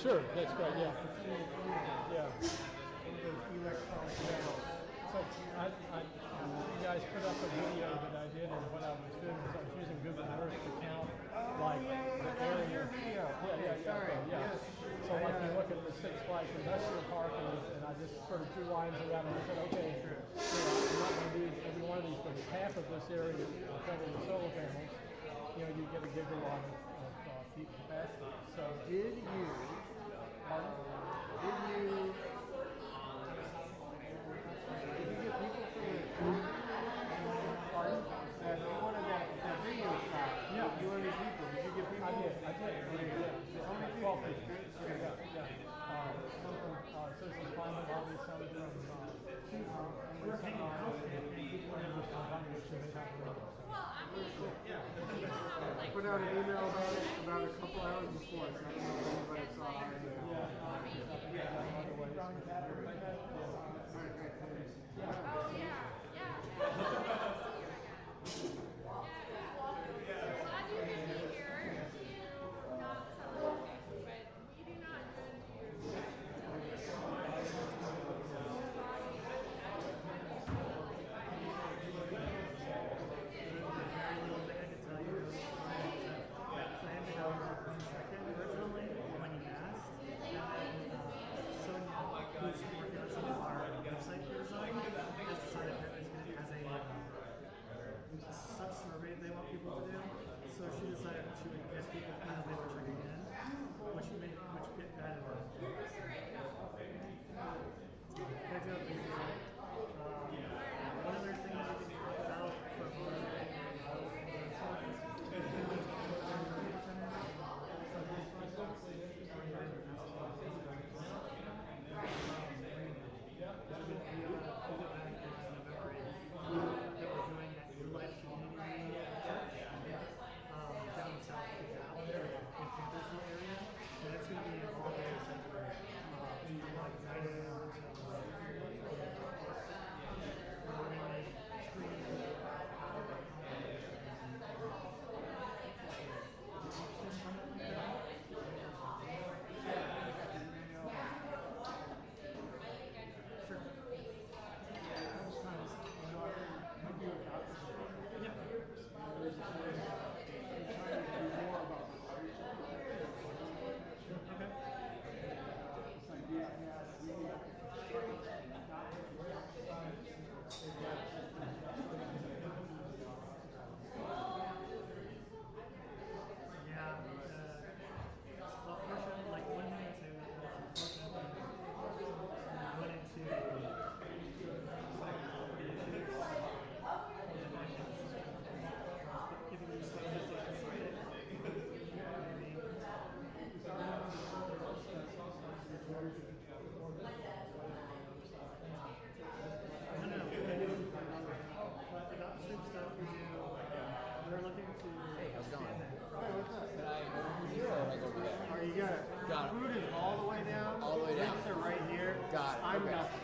Sure, that's great. Yeah. Yeah. So you guys put up a video that I did, and what I was doing was I was using Google Earth to count like the area. Yeah. So like you look at the Six Flags Industrial Park, and I just sort of drew lines around it and said, okay, I'm not going to do every one of these, but half of this area will cover the solar panels. You get a gigawatt of peak capacity. So did you that video shot? Yeah. You wanted people. Did you get people? I did. How many people? 12 people. Some from Social Climate, obviously, some I put out an email about a couple hours before, so I don't know if anybody saw Glad you could be here to not tell us, but we do not originally when he asked, Sonia, who's working on some of our website design, has decided that it's going to as a such survey they want people to do. So she decided to get people as they were checking in, which get added on. One other thing that you can talk about down south of the area, and it's going to be all day center.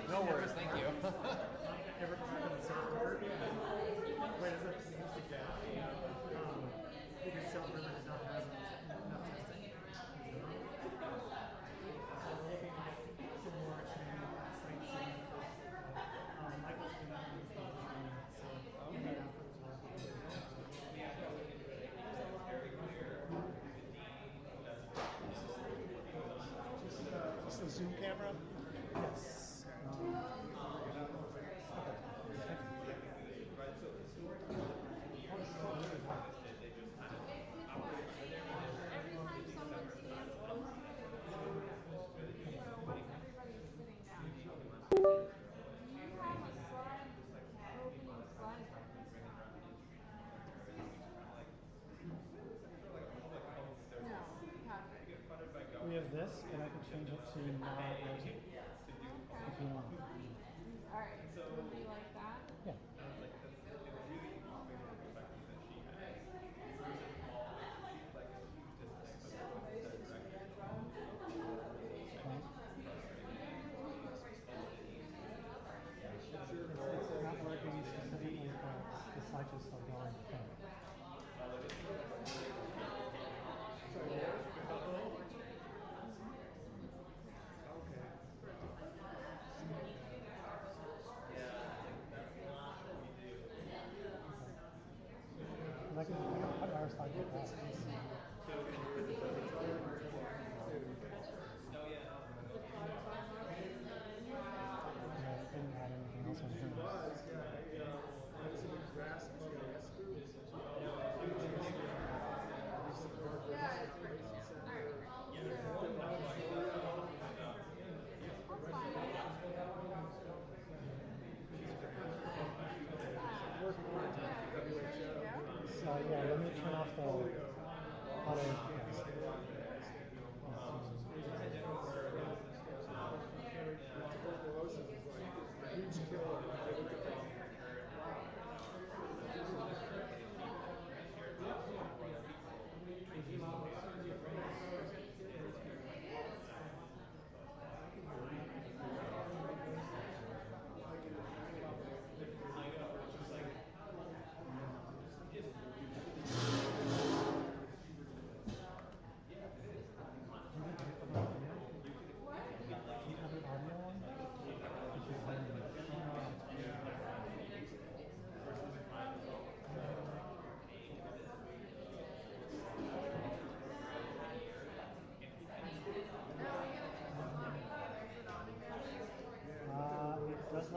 No worries, thank you. Is this the Zoom camera? Yes. We have this, and I can change it to not rosy if you want. Alright, so would you like that? Yeah. It's not working specifically, but the site is still going.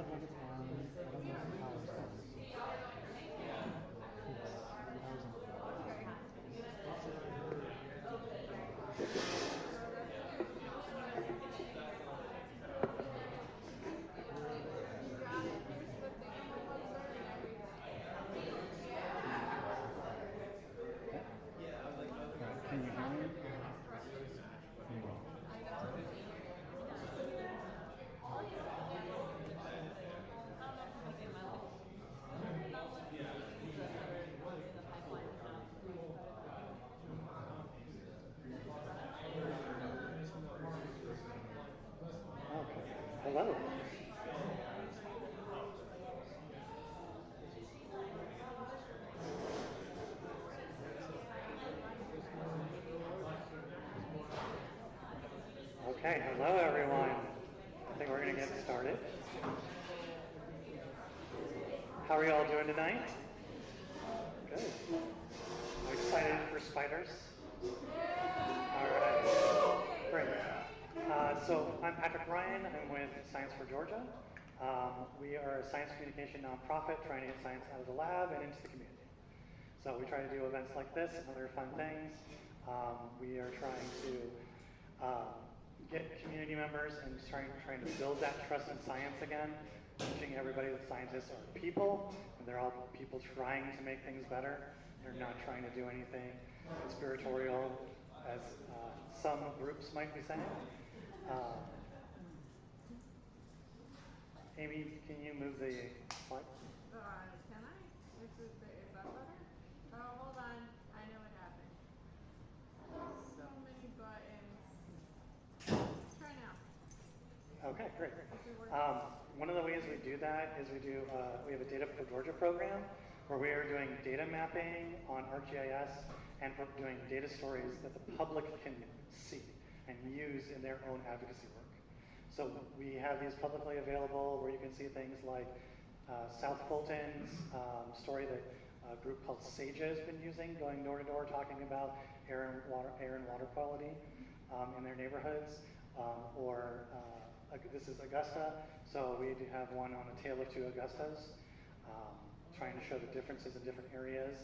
think it's on, I don't know if Powassan. Can you hear me? Okay. Hello. Okay, hello everyone. I think we're going to get started. How are you all doing tonight? Good. I'm excited for spiders. All right. Great. So I'm Patrick Ryan. I'm with Science for Georgia. We are a science communication nonprofit trying to get science out of the lab and into the community. So we try to do events like this and other fun things. We are trying to get community members and trying to build that trust in science again, teaching everybody that scientists are people, and they're all people trying to make things better. They're not trying to do anything conspiratorial, as some groups might be saying. Amy, can you move the slide? Can I? Is that better? Oh, hold on. I know what happened. So many buttons. Let's try now. Okay, great. One of the ways we do that is we have a Data for Georgia program where we are doing data mapping on ArcGIS and doing data stories that the public can see and use in their own advocacy work. So we have these publicly available where you can see things like South Fulton's story that a group called SAGE has been using, going door to door talking about air and water quality in their neighborhoods. This is Augusta, so we do have one on A Tale of Two Augustas, trying to show the differences in different areas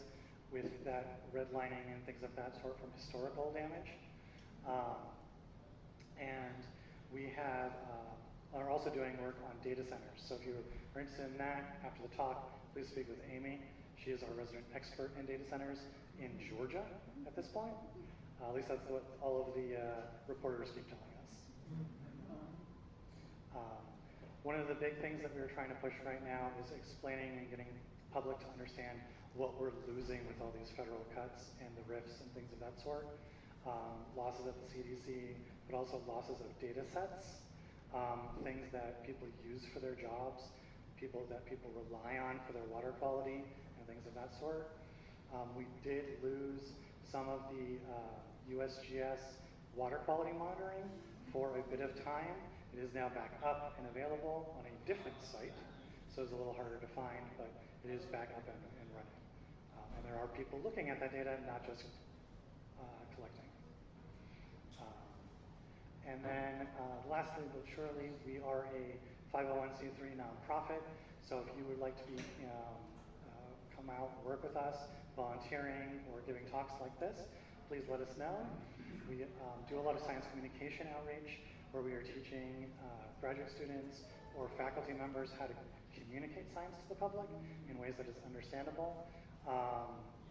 with that redlining and things of that sort from historical damage. And we are also doing work on data centers. So if you are interested in that, after the talk, please speak with Amy. She is our resident expert in data centers in Georgia at this point. At least that's what all of the reporters keep telling us. One of the big things that we're trying to push right now is explaining and getting the public to understand what we're losing with all these federal cuts and the RIFs and things of that sort. Losses at the CDC, but also losses of data sets, things that people use for their jobs, that people rely on for their water quality, and things of that sort. We did lose some of the USGS water quality monitoring for a bit of time. It is now back up and available on a different site, so it's a little harder to find, but it is back up and running. And there are people looking at that data, not just collecting. And then lastly but surely, we are a 501c3 nonprofit, so if you would like to come out and work with us, volunteering or giving talks like this, please let us know. We do a lot of science communication outreach where we are teaching graduate students or faculty members how to communicate science to the public in ways that is understandable,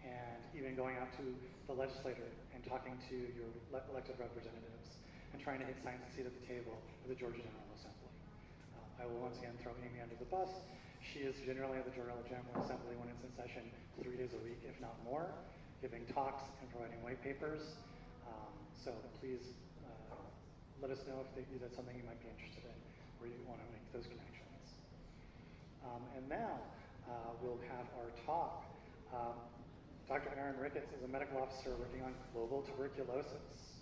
and even going out to the legislature and talking to your elected representatives and trying to get science a seat at the table with the Georgia General Assembly. I will once again throw Amy under the bus. She is generally at the Georgia General Assembly when it's in session 3 days a week, if not more, giving talks and providing white papers. So please let us know if that's something you might be interested in or you want to make those connections. And now we'll have our talk. Dr. Erin Ricketts is a medical officer working on global tuberculosis.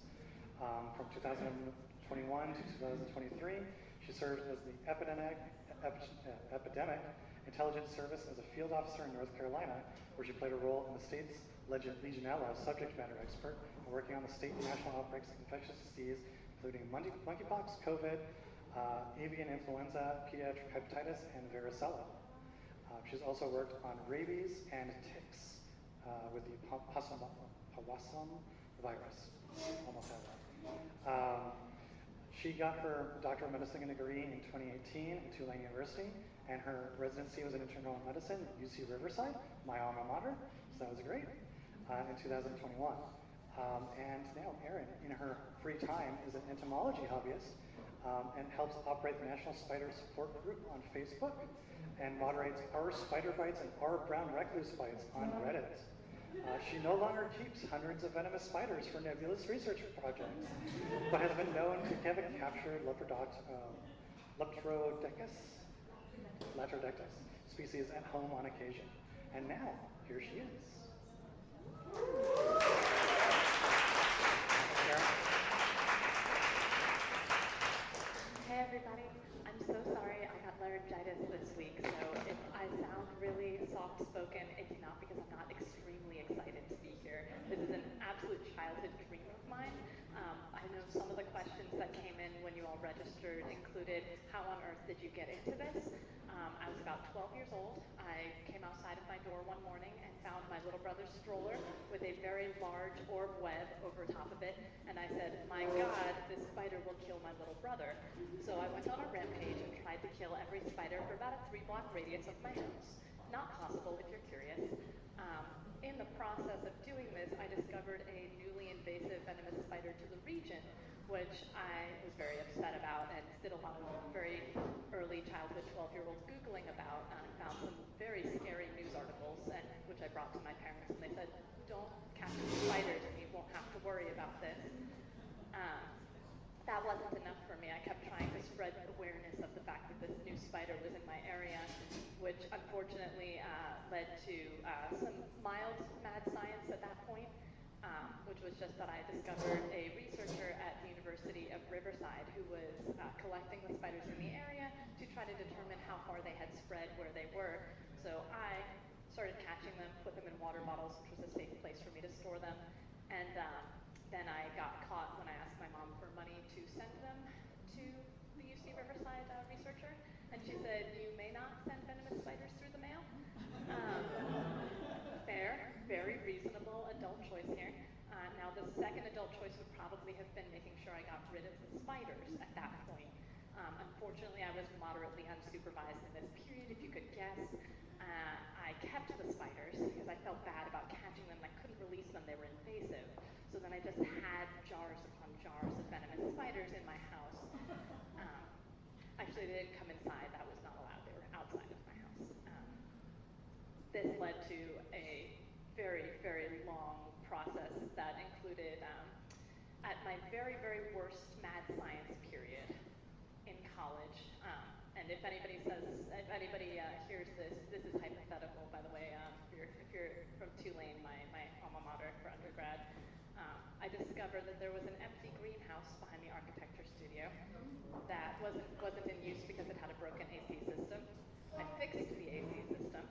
From 2021 to 2023, she served as the Epidemic Intelligence Service as a field officer in North Carolina, where she played a role in the state's Legionella subject matter expert and working on the state and national outbreaks of infectious disease, including monkeypox, COVID, avian influenza, pediatric hepatitis, and varicella. She's also worked on rabies and ticks with the Powassan virus. Almost had that. She got her Doctor of Medicine degree in 2018 at Tulane University, and her residency was in internal medicine at UC Riverside, my alma mater, so that was great, in 2021. And now Erin, in her free time, is an entomology hobbyist and helps operate the National Spider Support Group on Facebook and moderates Our Spider Bites and Our Brown Recluse Bites on Reddit. She no longer keeps hundreds of venomous spiders for nebulous research projects, but has been known to have captured Leptrodectus species at home on occasion. And now, here she is. Hey everybody, I'm so sorry I got laryngitis this week, so if I sound really soft-spoken, it's not because I'm not extremely excited to be here. This is an absolute childhood dream of mine. I know some of the questions that came in when you all registered included, how on earth did you get into this? I was about 12 years old. I came outside of my door one morning and found my little brother's stroller with a very large orb web over top of it, and I said, my God, this spider will kill my little brother. So I went on a rampage and tried to kill every spider for about a 3-block radius of my house. Not possible if you're curious. In the process of doing this, I discovered a newly invasive venomous spider to the region, which I was very upset about and did a lot of very early childhood 12-year-old Googling about, and found some very scary news articles, which I brought to my parents, and they said, don't catch spiders and you won't have to worry about this. That wasn't enough for me. I kept trying to spread awareness of the fact that this new spider was in my area, which unfortunately led to some mild mad science at that point, which was just that I discovered a researcher at the University of Riverside who was collecting the spiders in the area to try to determine how far they had spread where they were. So I started catching them, put them in water bottles, which was a safe place for me to store them, and then I got caught when I asked my mom for money to send them to the UC Riverside researcher, and she said, you may not send venomous spiders through the mail. Fair, very reasonable adult choice here. Now the second adult choice would probably have been making sure I got rid of the spiders at that point. Unfortunately, I was moderately unsupervised in this period, if you could guess. I kept the spiders because I felt bad about catching them. I couldn't release them, they were invasive. So then I just had jars upon jars of venomous spiders in my house. Actually, they didn't come inside. That was not allowed. They were outside of my house. This led to a very, very long process that included, at my very, very worst mad science period in college, and if anybody hears this is hypothetical, by the way, if you're from Tulane, my alma mater for undergrad, I discovered that there was an empty greenhouse behind the architecture studio that wasn't in use because it had a broken AC system. I fixed the AC system,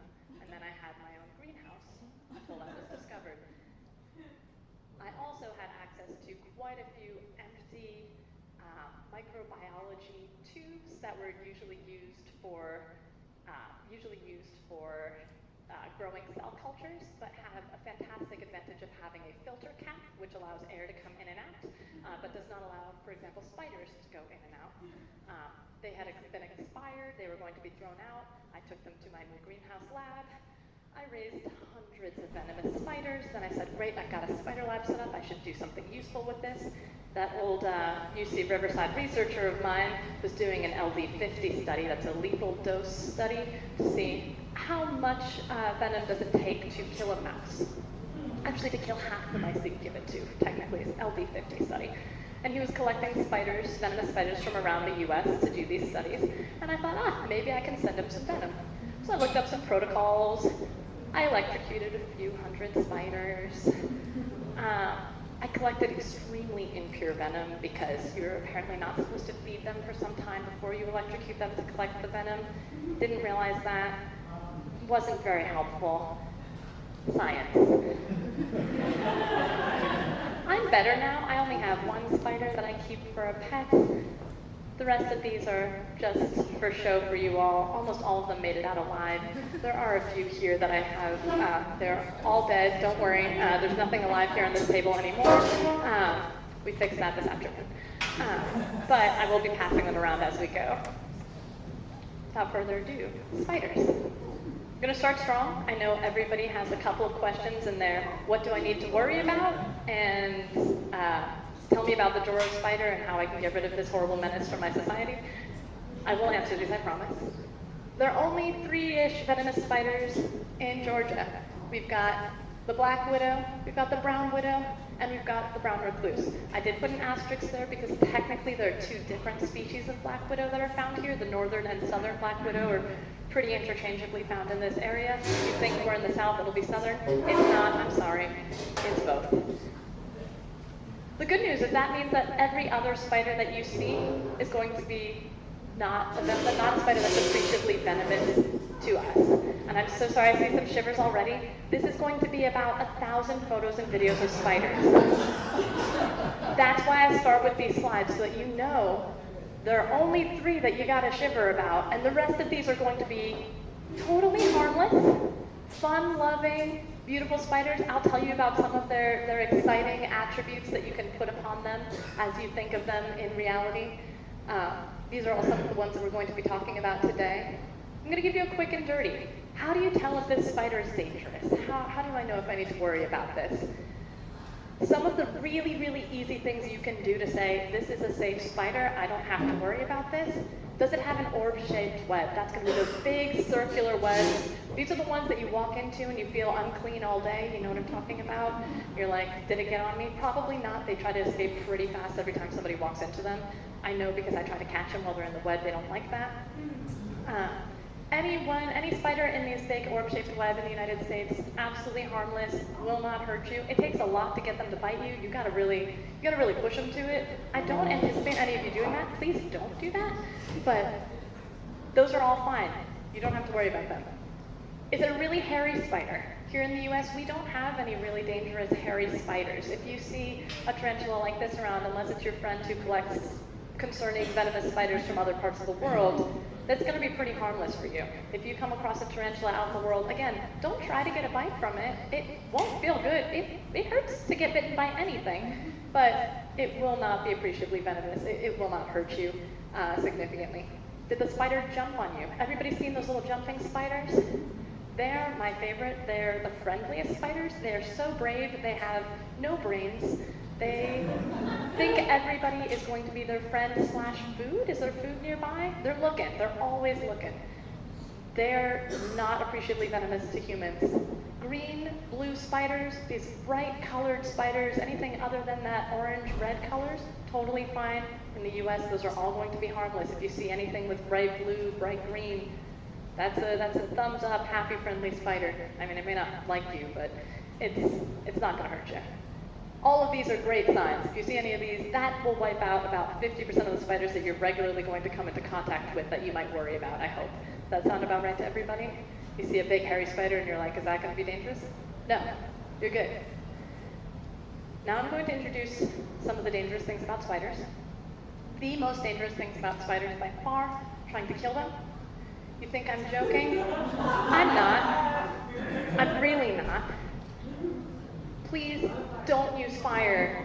and then I had my own greenhouse until that was discovered. I also had access to quite a few empty microbiology tubes that were usually used for growing cell cultures, but have a fantastic advantage of having a filter cap, which allows air to come in and out, but does not allow, for example, spiders to go in and out. They had been expired, they were going to be thrown out. I took them to my new greenhouse lab. I raised hundreds of venomous spiders, then I said, great, I've got a spider lab set up, I should do something useful with this. That old UC Riverside researcher of mine was doing an LD50 study, that's a lethal dose study, to see how much venom does it take to kill a mouse. Actually, to kill half the mice that you give it to, technically, it's an LD50 study. And he was collecting spiders, venomous spiders from around the US to do these studies. And I thought, maybe I can send him some venom. So I looked up some protocols. I electrocuted a few hundred spiders. I collected extremely impure venom because you're apparently not supposed to feed them for some time before you electrocute them to collect the venom. Didn't realize that. Wasn't very helpful. Science. I'm better now. I only have one spider that I keep for a pet. The rest of these are just for show for you all. Almost all of them made it out alive. There are a few here that I have, they're all dead, don't worry. There's nothing alive here on this table anymore. We fixed that this afternoon. But I will be passing them around as we go. Without further ado, spiders. I'm going to start strong. I know everybody has a couple of questions in there. What do I need to worry about? And tell me about the Joro spider and how I can get rid of this horrible menace from my society. I will answer these, I promise. There are only 3-ish venomous spiders in Georgia. We've got the black widow, we've got the brown widow, and we've got the brown recluse. I did put an asterisk there because technically there are 2 different species of black widow that are found here. The northern and southern black widow are pretty interchangeably found in this area. You think we're in the south, it'll be southern. It's not, I'm sorry, it's both. The good news is that means that every other spider that you see is going to be not a spider that's appreciably venomous to us. And I'm so sorry, I see some shivers already. This is going to be about 1,000 photos and videos of spiders. That's why I start with these slides, so that you know there are only 3 that you gotta shiver about, and the rest of these are going to be totally harmless, fun-loving, beautiful spiders. I'll tell you about some of their exciting attributes that you can put upon them as you think of them in reality. These are all some of the ones that we're going to be talking about today. I'm going to give you a quick and dirty. How do you tell if this spider is dangerous? How do I know if I need to worry about this? Some of the really, really easy things you can do to say, this is a safe spider, I don't have to worry about this. Does it have an orb-shaped web? That's going to be those big circular webs. These are the ones that you walk into and you feel unclean all day. You know what I'm talking about? You're like, did it get on me? Probably not. They try to escape pretty fast every time somebody walks into them. I know because I try to catch them while they're in the web. They don't like that. Any spider in these big orb-shaped web in the United States, absolutely harmless, will not hurt you. It takes a lot to get them to bite you. You gotta really push them to it. I don't anticipate any of you doing that. Please don't do that. But those are all fine. You don't have to worry about them. Is it a really hairy spider? Here in the US, we don't have any really dangerous hairy spiders. If you see a tarantula like this around, unless it's your friend who collects concerning venomous spiders from other parts of the world, that's going to be pretty harmless for you. If you come across a tarantula out in the world, again, don't try to get a bite from it. It won't feel good. It hurts to get bitten by anything, but it will not be appreciably venomous. It will not hurt you significantly. Did the spider jump on you? Everybody seen those little jumping spiders? They're my favorite. They're the friendliest spiders. They're so brave. They have no brains. They think everybody is going to be their friend / food. Is there food nearby? They're looking. They're always looking. They're not appreciably venomous to humans. Green, blue spiders, these bright colored spiders, anything other than that orange-red colors, totally fine. In the US, those are all going to be harmless. If you see anything with bright blue, bright green, that's a thumbs up, happy, friendly spider. I mean, it may not like you, but it's not going to hurt you. All of these are great signs. If you see any of these, that will wipe out about 50% of the spiders that you're regularly going to come into contact with that you might worry about, I hope. Does that sound about right to everybody? You see a big hairy spider and you're like, is that going to be dangerous? No, you're good. Now I'm going to introduce some of the dangerous things about spiders. The most dangerous things about spiders by far, trying to kill them. You think I'm joking? I'm not. I'm really not. Please don't use fire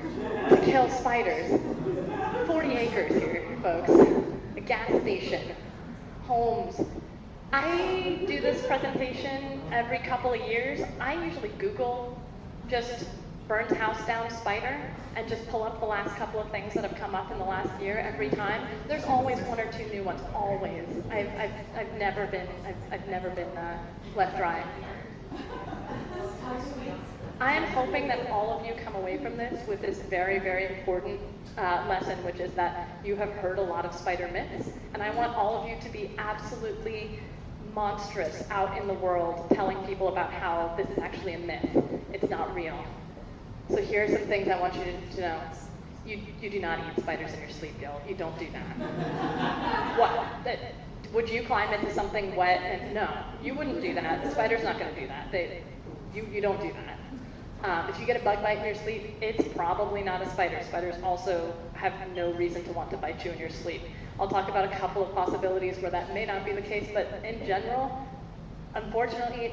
to kill spiders. 40 acres here, folks. A gas station, homes. I do this presentation every couple of years. I usually Google just burnt house down spider and just pull up the last couple of things that have come up in the last year every time. There's always 1 or 2 new ones, always. I've never been left dry. I am hoping that all of you come away from this with this very, very important lesson, which is that you have heard a lot of spider myths, and I want all of you to be absolutely monstrous out in the world telling people about how this is actually a myth. It's not real. So here are some things I want you to know. You do not eat spiders in your sleep, y'all. You don't do that. What? Would you climb into something wet? And no, you wouldn't do that. The spider's not going to do that. You don't do that. If you get a bug bite in your sleep, it's probably not a spider. Spiders also have no reason to want to bite you in your sleep. I'll talk about a couple of possibilities where that may not be the case, but in general, unfortunately,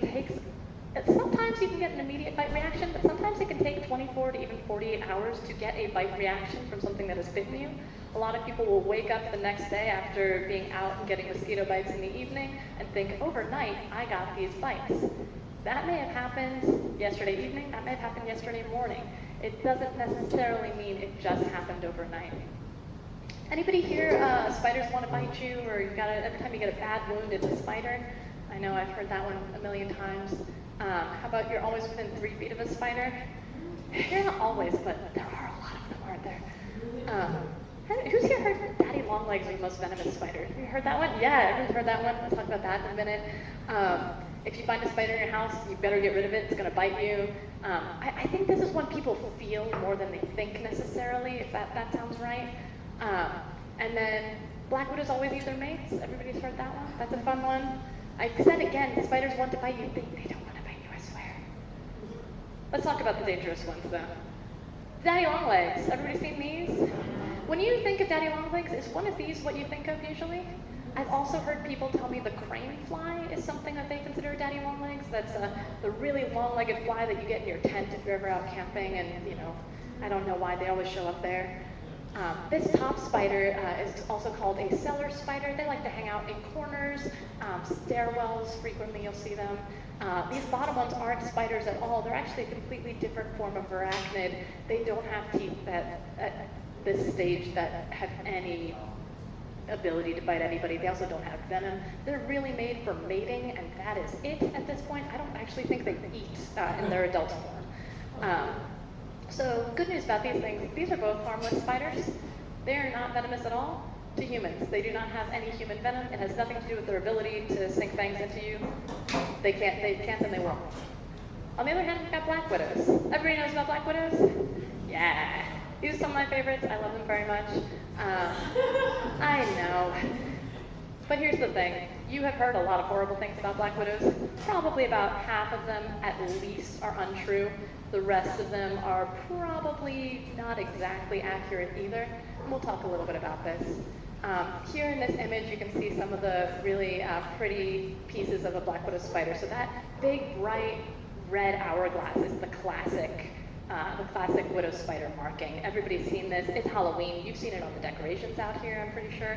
sometimes you can get an immediate bite reaction, but sometimes it can take 24 to even 48 hours to get a bite reaction from something that has bitten you. A lot of people will wake up the next day after being out and getting mosquito bites in the evening and think, overnight, I got these bites. That may have happened yesterday evening, that may have happened yesterday morning. It doesn't necessarily mean it just happened overnight. Anybody here, spiders want to bite you, or every time you get a bad wound, it's a spider? I know I've heard that one a million times. How about you're always within 3 feet of a spider? You're not always, but there are a lot of them, aren't there? Who's here heard daddy longlegs are the most venomous spider? Have you heard that one? Yeah, everyone's heard that one. We'll talk about that in a minute. If you find a spider in your house, you better get rid of it. It's going to bite you. I think this is one people feel more than they think necessarily, if that sounds right. And then black widows always eat their mates. Everybody's heard that one? That's a fun one. I said again, spiders want to bite you. They don't want to bite you, I swear. Let's talk about the dangerous ones, though. Daddy longlegs. Everybody seen these? When you think of daddy longlegs, is one of these what you think of usually? I've also heard people tell me the crane fly is something that they consider daddy longlegs. That's the really long-legged fly that you get in your tent if you're ever out camping, and I don't know why they always show up there. This top spider is also called a cellar spider. They like to hang out in corners, stairwells, frequently you'll see them. These bottom ones aren't spiders at all. They're actually a completely different form of arachnid. They don't have teeth at this stage that have any ability to bite anybody. They also don't have venom. They're really made for mating, and that is it at this point. I don't actually think they eat in their adult form. So good news about these things, these are both harmless spiders. They are not venomous at all to humans. They do not have any human venom. It has nothing to do with their ability to sink fangs into you. They can't and they won't. On the other hand, we've got black widows. Everybody knows about black widows? Yeah. These are some of my favorites. I love them very much. I know. But here's the thing. You have heard a lot of horrible things about black widows. Probably about half of them, at least, are untrue. The rest of them are probably not exactly accurate either. And we'll talk a little bit about this. Here in this image, you can see some of the really pretty pieces of a black widow spider. So that big, bright, red hourglass is the classic widow spider marking. Everybody's seen this. It's Halloween. You've seen it on the decorations out here, I'm pretty sure.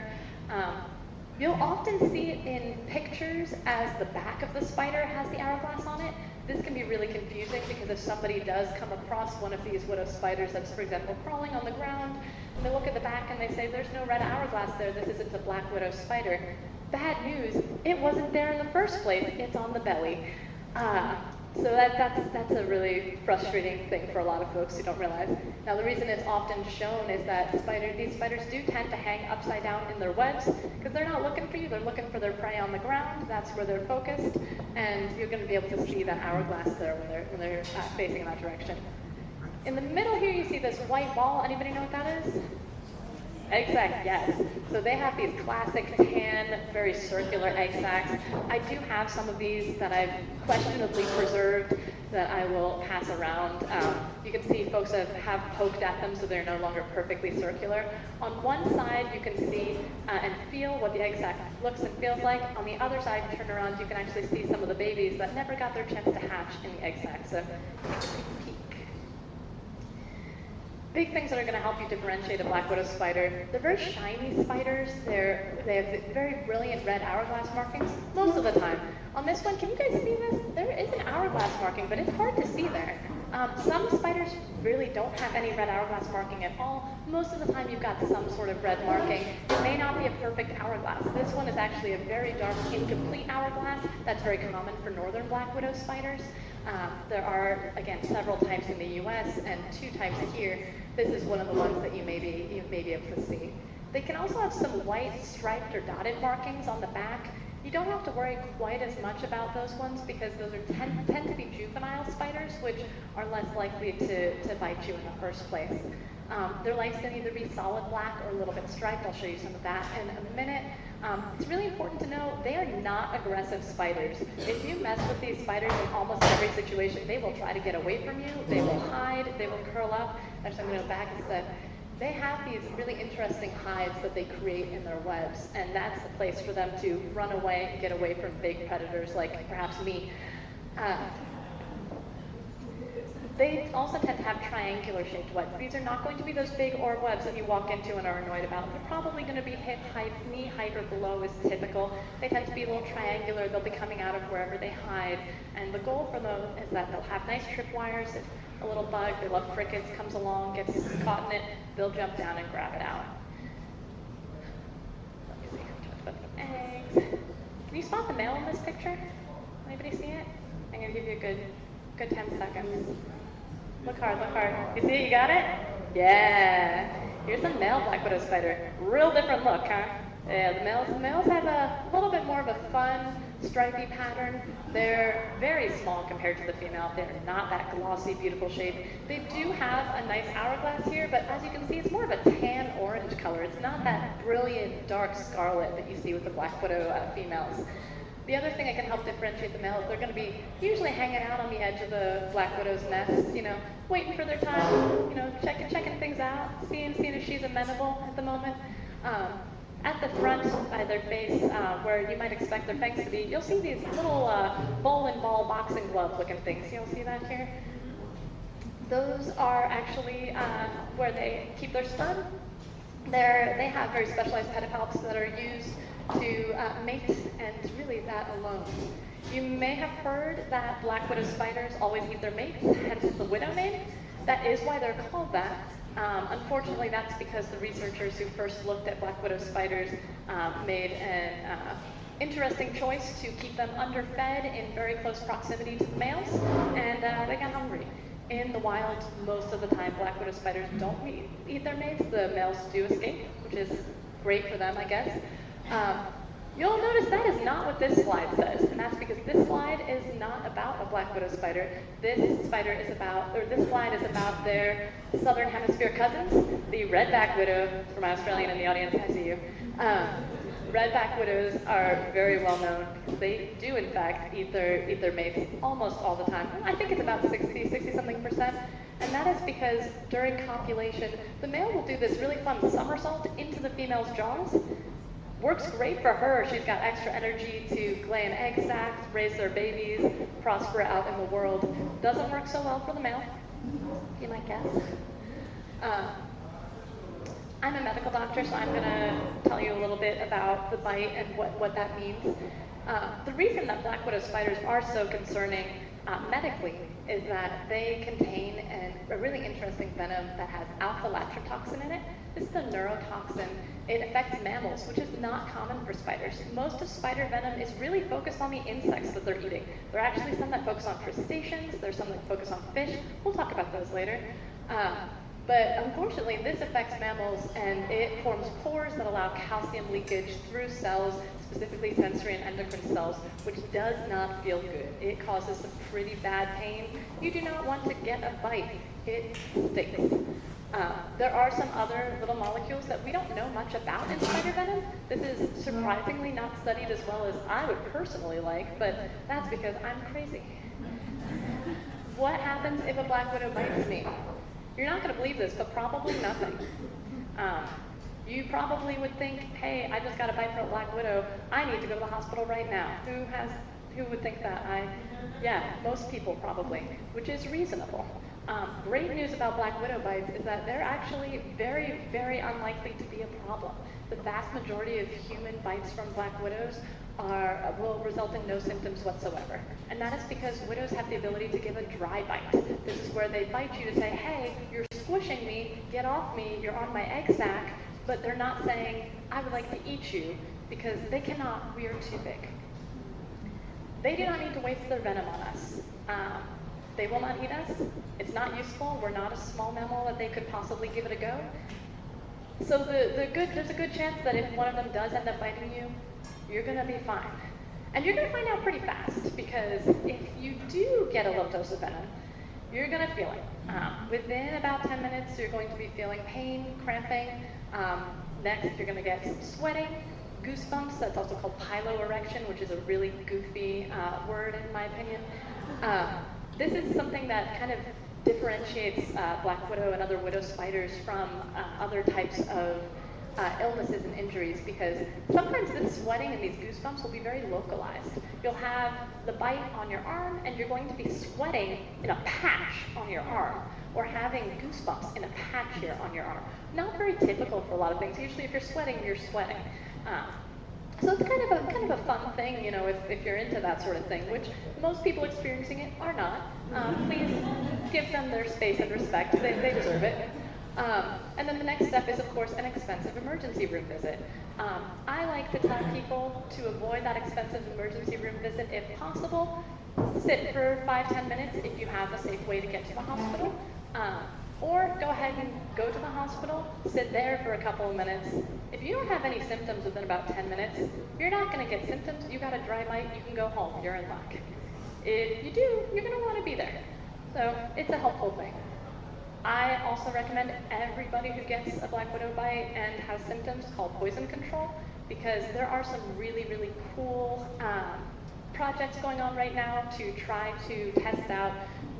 You'll often see it in pictures as the back of the spider has the hourglass on it. This can be really confusing because if somebody does come across one of these widow spiders that's, for example, crawling on the ground, and they look at the back and they say, there's no red hourglass there, this isn't a black widow spider. Bad news, it wasn't there in the first place, it's on the belly. So that's a really frustrating thing for a lot of folks who don't realize. Now the reason it's often shown is that these spiders do tend to hang upside down in their webs because they're not looking for you, they're looking for their prey on the ground. That's where they're focused, and you're going to be able to see that hourglass there when they're facing in that direction. In the middle here you see this white ball. Anybody know what that is? Egg sac, yes. So they have these classic tan, very circular egg sacs. I do have some of these that I've questionably preserved that I will pass around. You can see folks have poked at them so they're no longer perfectly circular. On one side you can see and feel what the egg sac looks and feels like. On the other side, turn around, you can actually see some of the babies that never got their chance to hatch in the egg sac. So take a peek. Big things that are going to help you differentiate a black widow spider. They're very shiny spiders. They have very brilliant red hourglass markings most of the time. On this one, can you guys see this? There is an hourglass marking, but it's hard to see there. Some spiders really don't have any red hourglass marking at all. Most of the time you've got some sort of red marking. It may not be a perfect hourglass. This one is actually a very dark, incomplete hourglass. That's very common for northern black widow spiders. There are, again, several types in the US and 2 types here. This is one of the ones that you may be able to see. They can also have some white striped or dotted markings on the back. You don't have to worry quite as much about those ones because those tend to be juvenile spiders, which are less likely to bite you in the first place. Their legs can either be solid black or a little bit striped. I'll show you some of that in a minute. It's really important to know they are not aggressive spiders. If you mess with these spiders in almost every situation, they will try to get away from you, they will hide, they will curl up. Actually, I'm going to go back instead. they have these really interesting hives that they create in their webs, and that's the place for them to run away and get away from big predators like perhaps me. They also tend to have triangular shaped webs. These are not going to be those big orb webs that you walk into and are annoyed about. They're probably going to be hip height, knee height or below is typical. They tend to be a little triangular. They'll be coming out of wherever they hide. And the goal for them is that they'll have nice tripwires. If a little bug, they love crickets, comes along, gets caught in it, they'll jump down and grab it out. Let me see, talked about the eggs. Can you spot the male in this picture? Anybody see it? I'm going to give you a good 10 seconds. Look hard, look hard. You see it? You got it? Yeah. Here's the male black widow spider. Real different look, huh? Yeah, the males have a little bit more of a fun, stripy pattern. They're very small compared to the female. They're not that glossy, beautiful shape. They do have a nice hourglass here, but as you can see, it's more of a tan orange color. It's not that brilliant, dark scarlet that you see with the black widow females. The other thing that can help differentiate the males, they're going to be usually hanging out on the edge of the black widow's nest, waiting for their time, checking things out, seeing if she's amenable at the moment. At the front by their face, where you might expect their fangs to be, you'll see these little bowling ball boxing glove looking things. You'll see that here? Those are actually where they keep their sperm. They have very specialized pedipalps that are used to mate, and really that alone. You may have heard that black widow spiders always eat their mates, hence the widow name. That is why they're called that. Unfortunately, that's because the researchers who first looked at black widow spiders made an interesting choice to keep them underfed in very close proximity to the males, and they got hungry. In the wild, most of the time, black widow spiders don't eat their mates. The males do escape, which is great for them, I guess. You'll notice that is not what this slide says, and that's because this slide is not about a black widow spider. This slide is about their southern hemisphere cousins, the redback widow. For my Australian in the audience, I see you. Redback widows are very well known. They do, in fact, eat their mates almost all the time. I think it's about 60-something%. And that is because during copulation, the male will do this really fun somersault into the female's jaws. Works great for her. She's got extra energy to lay an egg sac, raise their babies, prosper out in the world. Doesn't work so well for the male, you might guess. I'm a medical doctor, so I'm going to tell you a little bit about the bite and what that means. The reason that black widow spiders are so concerning medically is that they contain a really interesting venom that has alpha-lactotoxin in it. This is a neurotoxin. It affects mammals, which is not common for spiders. Most of spider venom is really focused on the insects that they're eating. There are actually some that focus on crustaceans. There's some that focus on fish. We'll talk about those later. But unfortunately, this affects mammals, and it forms pores that allow calcium leakage through cells, specifically sensory and endocrine cells, which does not feel good. It causes some pretty bad pain. You do not want to get a bite. It stinks. There are some other little molecules that we don't know much about in spider venom. This is surprisingly not studied as well as I would personally like, but that's because I'm crazy. What happens if a black widow bites me? You're not going to believe this, but probably nothing. You probably would think, hey, I just got a bite from a black widow. I need to go to the hospital right now. Who would think that? Yeah, most people probably, which is reasonable. Great news about black widow bites is that they're actually very, very unlikely to be a problem. The vast majority of human bites from black widows will result in no symptoms whatsoever. And that is because widows have the ability to give a dry bite. This is where they bite you to say, hey, you're squishing me, get off me, you're on my egg sac, but they're not saying, I would like to eat you, because they cannot, we are too big. They do not need to waste their venom on us. They will not eat us. It's not useful. We're not a small mammal that they could possibly give it a go. So there's a good chance that if one of them does end up biting you, you're going to be fine. And you're going to find out pretty fast, because if you do get a little dose of venom, you're going to feel it. Within about 10 minutes, you're going to be feeling pain, cramping. Next, you're going to get some sweating, goosebumps. That's also called piloerection, which is a really goofy word in my opinion. This is something that kind of differentiates black widow and other widow spiders from other types of illnesses and injuries, because sometimes this sweating and these goosebumps will be very localized. You'll have the bite on your arm and you're going to be sweating in a patch on your arm, or having goosebumps in a patch here on your arm. Not very typical for a lot of things. Usually if you're sweating, you're sweating. So it's kind of a fun thing, you know, if you're into that sort of thing, which most people experiencing it are not. Please give them their space and respect. They deserve it. And then the next step is, of course, an expensive emergency room visit. I like to tell people to avoid that expensive emergency room visit if possible. Sit for 5-10 minutes if you have a safe way to get to the hospital. Or go ahead and go to the hospital, sit there for a couple of minutes. If you don't have any symptoms within about 10 minutes, you're not going to get symptoms. You got a dry mite, you can go home. You're in luck. If you do, you're going to want to be there. So it's a helpful thing. I also recommend everybody who gets a black widow bite and has symptoms call poison control, because there are some really, really cool projects going on right now to try to test out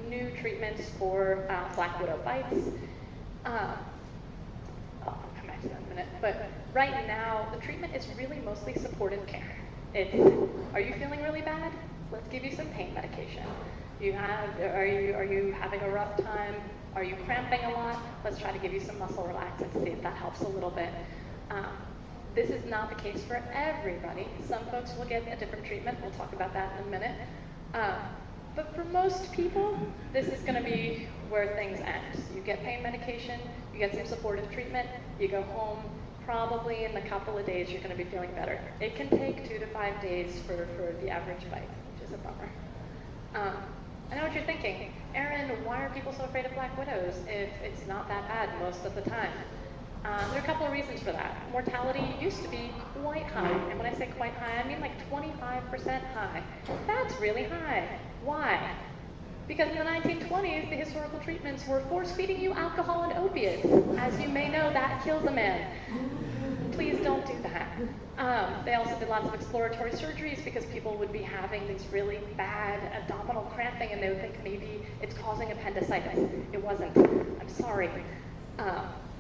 new treatments for black widow bites. I'll come back to that in a minute. But right now, the treatment is really mostly supportive care. It's, are you feeling really bad? Let's give you some pain medication. Are you having a rough time? Are you cramping a lot? Let's try to give you some muscle relaxants, see if that helps a little bit. This is not the case for everybody. Some folks will get a different treatment. We'll talk about that in a minute. But for most people, this is going to be where things end. You get pain medication, you get some supportive treatment, you go home. Probably in a couple of days, you're going to be feeling better. It can take 2 to 5 days for the average bite, which is a bummer. I know what you're thinking. Erin, why are people so afraid of black widows if it's not that bad most of the time? There are a couple of reasons for that. Mortality used to be quite high, and when I say quite high, I mean like 25% high. That's really high. Why? Because in the 1920s, the historical treatments were force-feeding you alcohol and opiates. As you may know, that kills a man. Please don't do that. They also did lots of exploratory surgeries because people would be having these really bad abdominal cramping and they would think maybe it's causing appendicitis. It wasn't. I'm sorry.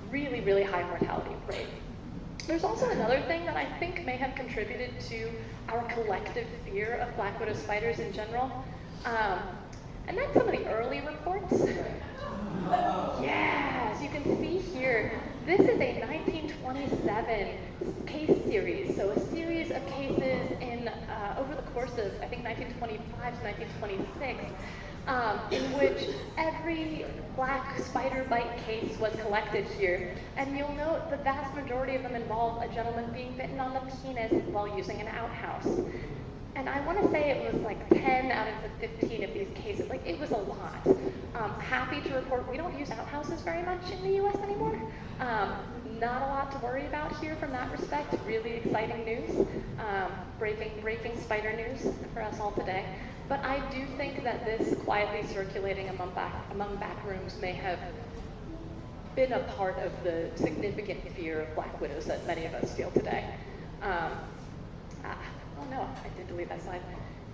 Really, really high mortality rate. There's also another thing that I think may have contributed to our collective fear of black widow spiders in general. And that's some of the early reports. Yes, you can see here, this is a 1927 case series. So a series of cases in over the course of, I think, 1925 to 1926, in which every black spider bite case was collected here. And you'll note the vast majority of them involve a gentleman being bitten on the penis while using an outhouse. And I want to say it was like 10 out of the 15 of these cases. Like, it was a lot. Happy to report we don't use outhouses very much in the US anymore. Not a lot to worry about here from that respect. Really exciting news. Breaking spider news for us all today. But I do think that this quietly circulating among back rooms may have been a part of the significant fear of black widows that many of us feel today. Oh no, I did delete that slide.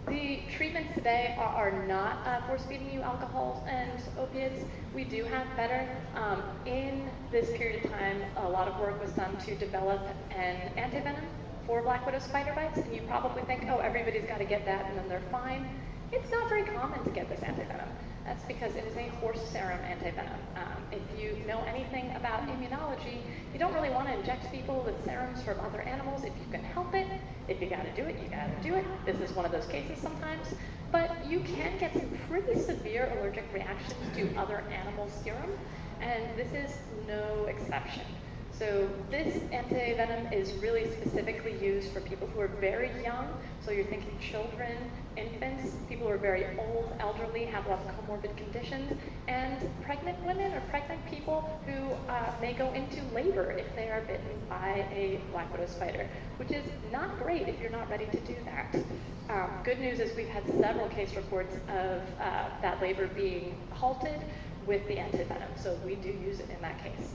The treatments today are not force-feeding you alcohol and opiates. We do have better. In this period of time, a lot of work was done to develop an antivenom for black widow spider bites, and you probably think, oh, everybody's got to get that and then they're fine. It's not very common to get this antivenom. That's because it is a horse serum antivenom. If you know anything about immunology, you don't really want to inject people with serums from other animals if you can help it. If you got to do it, you got to do it. This is one of those cases sometimes. But you can get some pretty severe allergic reactions to other animal serum, and this is no exception. So this antivenom is really specifically used for people who are very young. So you're thinking children, infants, people who are very old, elderly, have lots of comorbid conditions, and pregnant women or pregnant people who may go into labor if they are bitten by a black widow spider, which is not great if you're not ready to do that. Good news is we've had several case reports of that labor being halted with the antivenom, so we do use it in that case.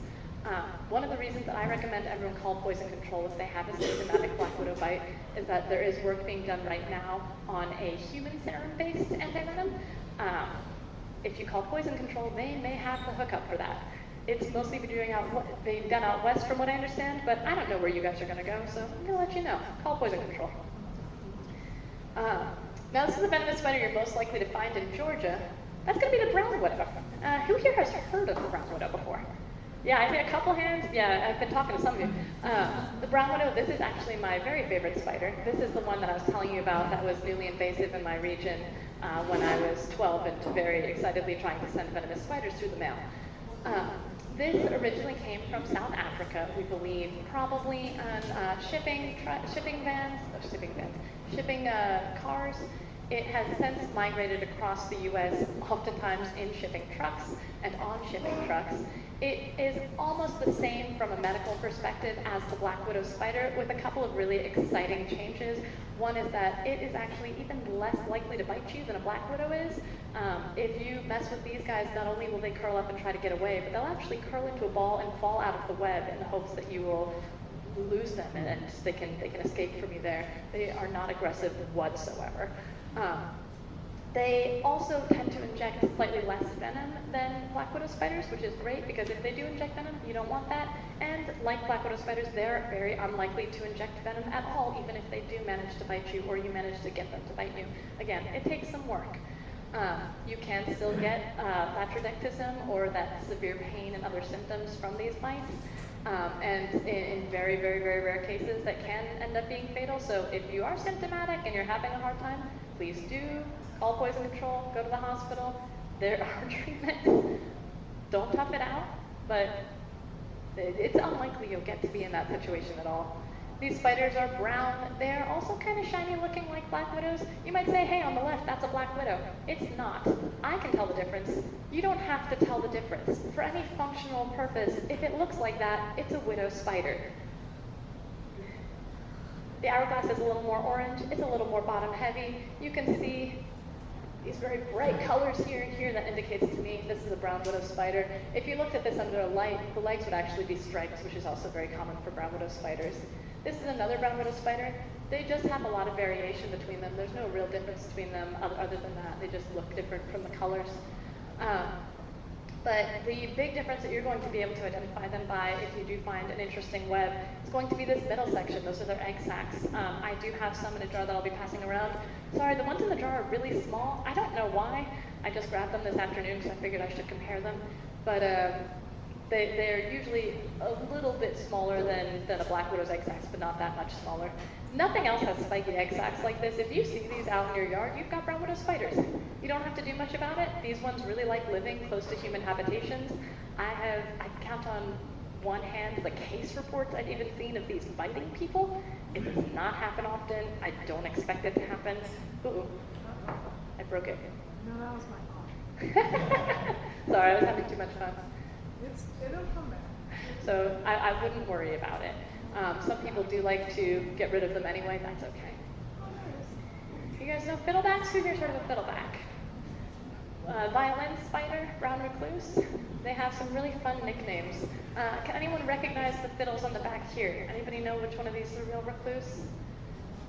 One of the reasons that I recommend everyone call poison control if they have a symptomatic black widow bite is that there is work being done right now on a human serum-based antivenom. If you call poison control, they may have the hookup for that. It's mostly being done out west from what I understand, but I don't know where you guys are going to go, so I'm going to let you know. Call poison control. Now this is a venomous spider you're most likely to find in Georgia. That's going to be the brown widow. Who here has heard of the brown widow before? Yeah, I see a couple hands. Yeah, I've been talking to some of you. The brown widow, this is actually my very favorite spider. This is the one that I was telling you about that was newly invasive in my region when I was 12 and very excitedly trying to send venomous spiders through the mail. This originally came from South Africa, we believe, probably on shipping cars. It has since migrated across the U.S., oftentimes in shipping trucks and on shipping trucks. It is almost the same from a medical perspective as the black widow spider, with a couple of really exciting changes. One is that it is actually even less likely to bite you than a black widow is. If you mess with these guys, not only will they curl up and try to get away, but they'll actually curl into a ball and fall out of the web in the hopes that you will lose them and they can escape from you there. They are not aggressive whatsoever. They also tend to inject slightly less venom than black widow spiders, which is great because if they do inject venom, you don't want that. And like black widow spiders, they're very unlikely to inject venom at all, even if they do manage to bite you or you manage to get them to bite you. Again, it takes some work. You can still get latrodectism or that severe pain and other symptoms from these bites. And in very, very, very rare cases that can end up being fatal. So if you are symptomatic and you're having a hard time, please do call poison control, go to the hospital. There are treatments. Don't tough it out, but it's unlikely you'll get to be in that situation at all. These spiders are brown. They're also kind of shiny looking like black widows. You might say, hey, on the left, that's a black widow. It's not. I can tell the difference. You don't have to tell the difference. For any functional purpose, if it looks like that, it's a widow spider. The hourglass is a little more orange. It's a little more bottom heavy. You can see these very bright colors here and here. That indicates to me this is a brown widow spider. If you looked at this under a light, the legs would actually be stripes, which is also very common for brown widow spiders. This is another brown widow spider. They just have a lot of variation between them. There's no real difference between them other than that. They just look different from the colors. But the big difference that you're going to be able to identify them by, if you do find an interesting web, is going to be this middle section. Those are their egg sacs. I do have some in a jar that I'll be passing around. Sorry, the ones in the jar are really small. I don't know why. I just grabbed them this afternoon because I figured I should compare them. But they're usually a little bit smaller than a black widow's egg sacs, but not that much smaller. Nothing else has spiky egg sacs like this. If you see these out in your yard, you've got brown widow spiders. You don't have to do much about it. These ones really like living close to human habitations. I count on one hand the case reports I've even seen of these biting people. It does not happen often. I don't expect it to happen. Ooh, I broke it. No, that was my fault. Sorry, I was having too much fun. It'll come back. So I wouldn't worry about it. Some people do like to get rid of them anyway. That's okay. You guys know fiddlebacks? Who here's heard of a fiddleback? Violin spider, brown recluse. They have some really fun nicknames. Can anyone recognize the fiddles on the back here? Anybody know which one of these is a real recluse?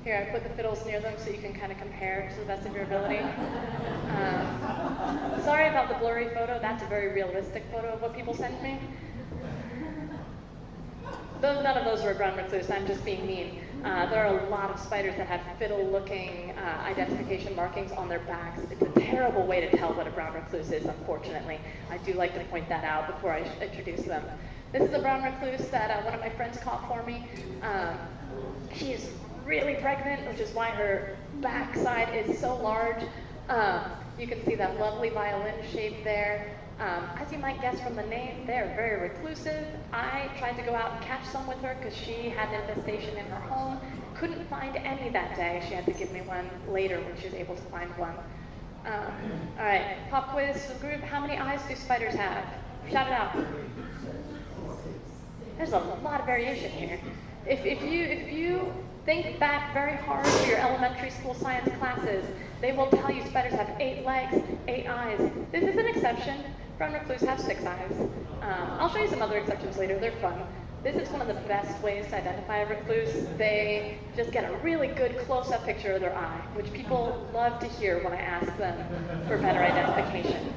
Here, I put the fiddles near them so you can kind of compare to the best of your ability. Sorry about the blurry photo. That's a very realistic photo of what people send me. None of those were a brown recluse. I'm just being mean. There are a lot of spiders that have fiddle-looking identification markings on their backs. It's a terrible way to tell what a brown recluse is, unfortunately. I do like to point that out before I introduce them. This is a brown recluse that one of my friends caught for me. She is really pregnant, which is why her backside is so large. You can see that lovely violin shape there. As you might guess from the name, they're very reclusive. I tried to go out and catch some with her because she had an infestation in her home. Couldn't find any that day. She had to give me one later when she was able to find one. All right, pop quiz for the group. How many eyes do spiders have? Shout it out. There's a lot of variation here. If you think back very hard to your elementary school science classes, they will tell you spiders have 8 legs, 8 eyes. This is an exception. Brown recluse have 6 eyes. I'll show you some other exceptions later. They're fun. This is one of the best ways to identify a recluse. They just get a really good close-up picture of their eye, which people love to hear when I ask them for better identification.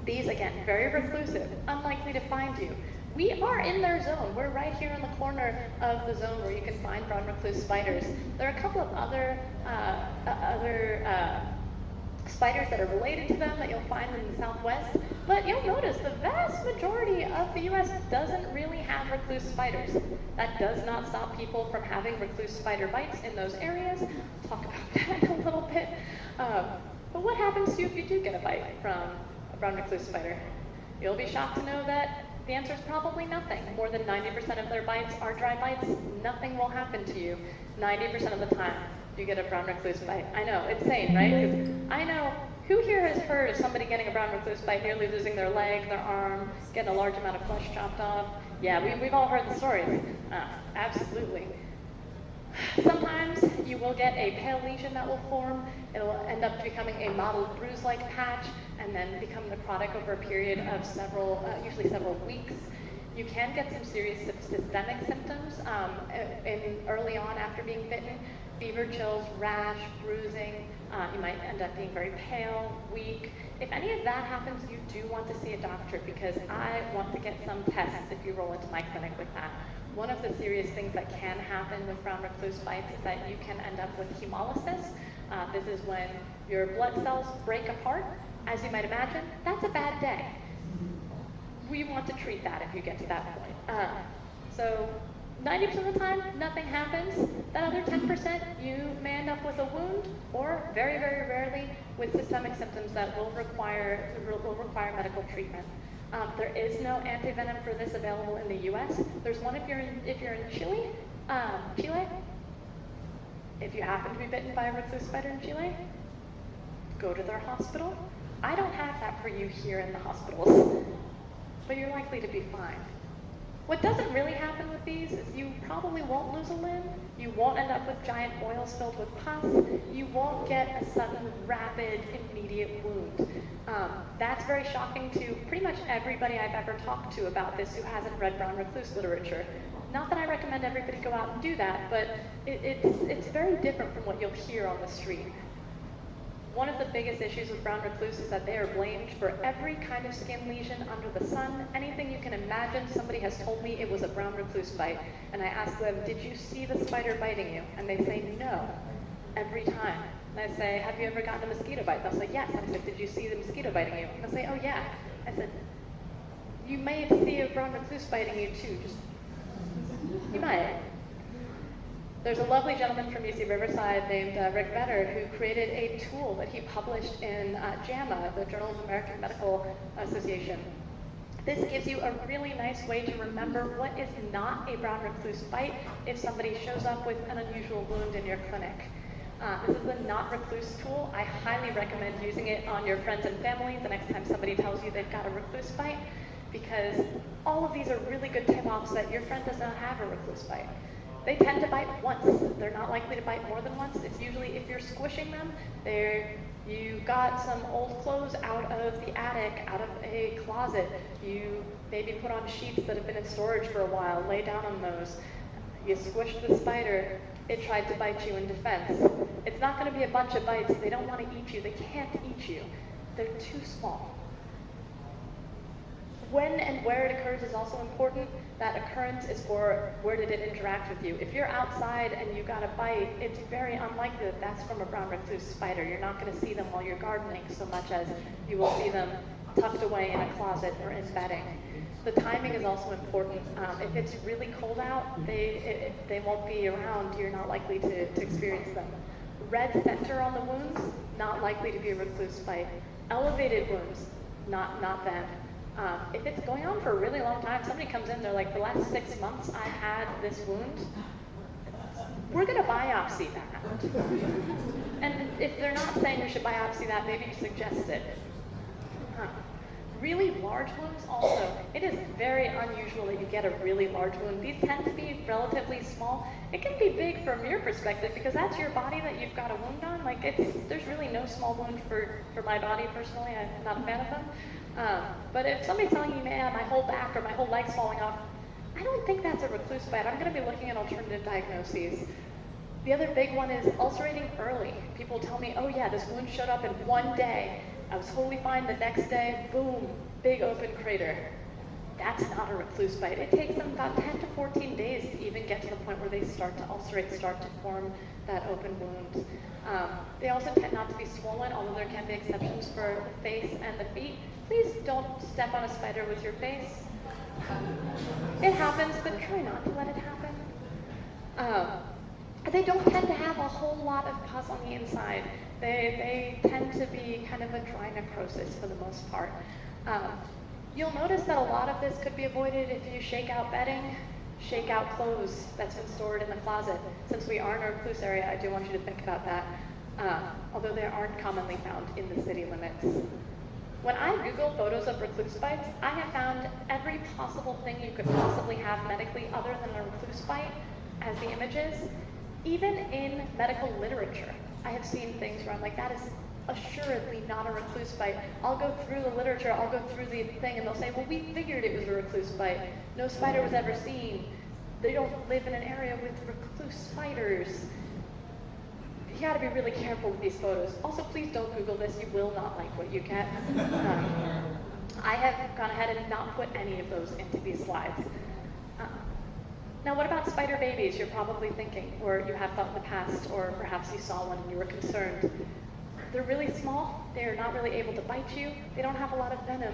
These, again, very reclusive, unlikely to find you. We are in their zone. We're right here in the corner of the zone where you can find brown recluse spiders. There are a couple of other spiders that are related to them that you'll find in the Southwest, but you'll notice the vast majority of the U.S. doesn't really have recluse spiders. That does not stop people from having recluse spider bites in those areas. I'll talk about that in a little bit. But what happens to you if you do get a bite from a brown recluse spider? You'll be shocked to know that the answer is probably nothing. More than 90% of their bites are dry bites. Nothing will happen to you 90% of the time you get a brown recluse bite. I know, insane, right? 'Cause I know, who here has heard of somebody getting a brown recluse bite, nearly losing their leg, their arm, getting a large amount of flesh chopped off? Yeah, we've all heard the stories. Absolutely. Sometimes you will get a pale lesion that will form. It'll end up becoming a mottled bruise-like patch and then become necrotic over a period of usually several weeks. You can get some serious systemic symptoms early on after being bitten. Fever, chills, rash, bruising. You might end up being very pale, weak. If any of that happens, you do want to see a doctor because I want to get some tests if you roll into my clinic with that. One of the serious things that can happen with brown recluse bites is that you can end up with hemolysis. This is when your blood cells break apart. As you might imagine, that's a bad day. We want to treat that if you get to that point. So 90% of the time, nothing happens. That other 10%, you may end up with a wound, or very, very rarely with systemic symptoms that will require medical treatment. There is no antivenom for this available in the U.S. There's one if you're in Chile. If you happen to be bitten by a recluse spider in Chile, go to their hospital. I don't have that for you here in the hospitals, but you're likely to be fine. What doesn't really happen with these is you probably won't lose a limb, you won't end up with giant boils filled with pus, you won't get a sudden, rapid, immediate wound. That's very shocking to pretty much everybody I've ever talked to about this who hasn't read brown recluse literature. Not that I recommend everybody go out and do that, but it's very different from what you'll hear on the street. One of the biggest issues with brown recluse is that they are blamed for every kind of skin lesion under the sun. Anything you can imagine, somebody has told me it was a brown recluse bite. And I ask them, did you see the spider biting you? And they say no, every time. And I say, have you ever gotten a mosquito bite? They'll say, yes. And I said, did you see the mosquito biting you? And they'll say, oh yeah. I said, you may see a brown recluse biting you too, you might. There's a lovely gentleman from UC Riverside named Rick Vetter who created a tool that he published in JAMA, the Journal of American Medical Association. This gives you a really nice way to remember what is not a brown recluse bite if somebody shows up with an unusual wound in your clinic. This is the not recluse tool. I highly recommend using it on your friends and family the next time somebody tells you they've got a recluse bite, because all of these are really good tip-offs that your friend does not have a recluse bite. They tend to bite once. They're not likely to bite more than once. It's usually if you're squishing them, you got some old clothes out of the attic, out of a closet. You maybe put on sheets that have been in storage for a while, lay down on those. You squished the spider, it tried to bite you in defense. It's not going to be a bunch of bites. They don't want to eat you. They can't eat you. They're too small. When and where it occurs is also important. That occurrence is for where did it interact with you. If you're outside and you got a bite, it's very unlikely that that's from a brown recluse spider. You're not going to see them while you're gardening so much as you will see them tucked away in a closet or in bedding. The timing is also important. If it's really cold out, they won't be around. You're not likely to experience them. Red center on the wounds, not likely to be a recluse bite. Elevated wounds, not them. If it's going on for a really long time, somebody comes in, they're like, the last 6 months I had this wound, we're going to biopsy that. And if they're not saying we should biopsy that, maybe you suggest it. Really large wounds also, it is very unusual that you get a really large wound. These tend to be relatively small. It can be big from your perspective because that's your body that you've got a wound on. Like there's really no small wound for my body personally. I'm not a fan of them. But if somebody's telling you, man, my whole back or my whole leg's falling off, I don't think that's a recluse bite. I'm going to be looking at alternative diagnoses. The other big one is ulcerating early. People tell me, oh yeah, this wound showed up in one day. I was totally fine. The next day, boom, big open crater. That's not a recluse bite. It takes them about 10 to 14 days to even get to the point where they start to ulcerate, start to form that open wound. They also tend not to be swollen, although there can be exceptions for the face and the feet. Please don't step on a spider with your face. It happens, but try not to let it happen. They don't tend to have a whole lot of pus on the inside. They tend to be kind of a dry necrosis for the most part. You'll notice that a lot of this could be avoided if you shake out bedding, shake out clothes that's been stored in the closet. Since we are in a recluse area, I do want you to think about that, although they aren't commonly found in the city limits. When I Google photos of recluse bites, I have found every possible thing you could possibly have medically other than a recluse bite as the images. Even in medical literature, I have seen things where I'm like, that is assuredly not a recluse bite. I'll go through the literature, I'll go through the thing, and they'll say, well, we figured it was a recluse bite. No spider was ever seen. They don't live in an area with recluse spiders. You gotta be really careful with these photos. Also, please don't Google this. You will not like what you get. I have gone ahead and not put any of those into these slides. Now, what about spider babies? You're probably thinking, or you have thought in the past, or perhaps you saw one and you were concerned. They're really small. They're not really able to bite you. They don't have a lot of venom.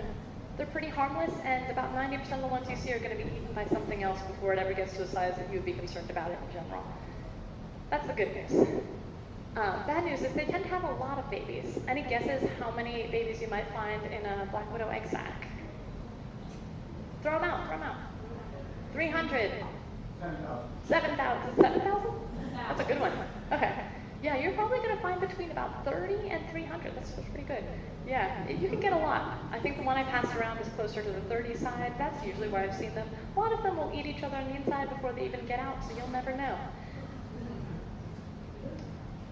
They're pretty harmless, and about 90% of the ones you see are going to be eaten by something else before it ever gets to a size that you would be concerned about it in general. That's the good news. Bad news is they tend to have a lot of babies. Any guesses how many babies you might find in a black widow egg sac? Throw them out, throw them out. 300. 7,000. 7,000? That's a good one. Okay. Yeah, you're probably going to find between about 30 and 300. That's pretty good. Yeah, you can get a lot. I think the one I passed around is closer to the 30 side. That's usually where I've seen them. A lot of them will eat each other on the inside before they even get out, so you'll never know.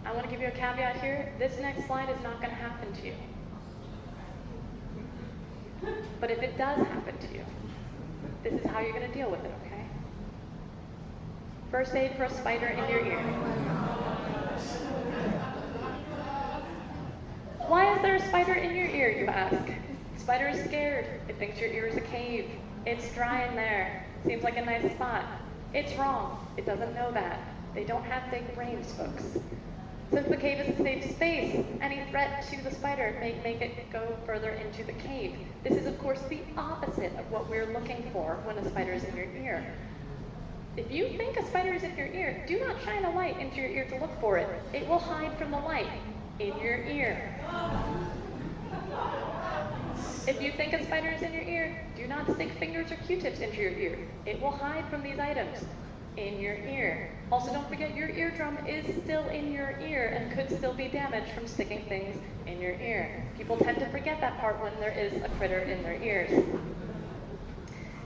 I want to give you a caveat here. This next slide is not going to happen to you. But if it does happen to you, this is how you're going to deal with it, okay? First aid for a spider in your ear. Why is there a spider in your ear, you ask? The spider is scared. It thinks your ear is a cave. It's dry in there. Seems like a nice spot. It's wrong. It doesn't know that. They don't have big brains, folks. Since the cave is a safe space, any threat to the spider may make it go further into the cave. This is, of course, the opposite of what we're looking for when a spider is in your ear. If you think a spider is in your ear, do not shine a light into your ear to look for it. It will hide from the light in your ear. If you think a spider is in your ear, do not stick fingers or Q-tips into your ear. It will hide from these items in your ear. Also, don't forget your eardrum is still in your ear and could still be damaged from sticking things in your ear. People tend to forget that part when there is a critter in their ears.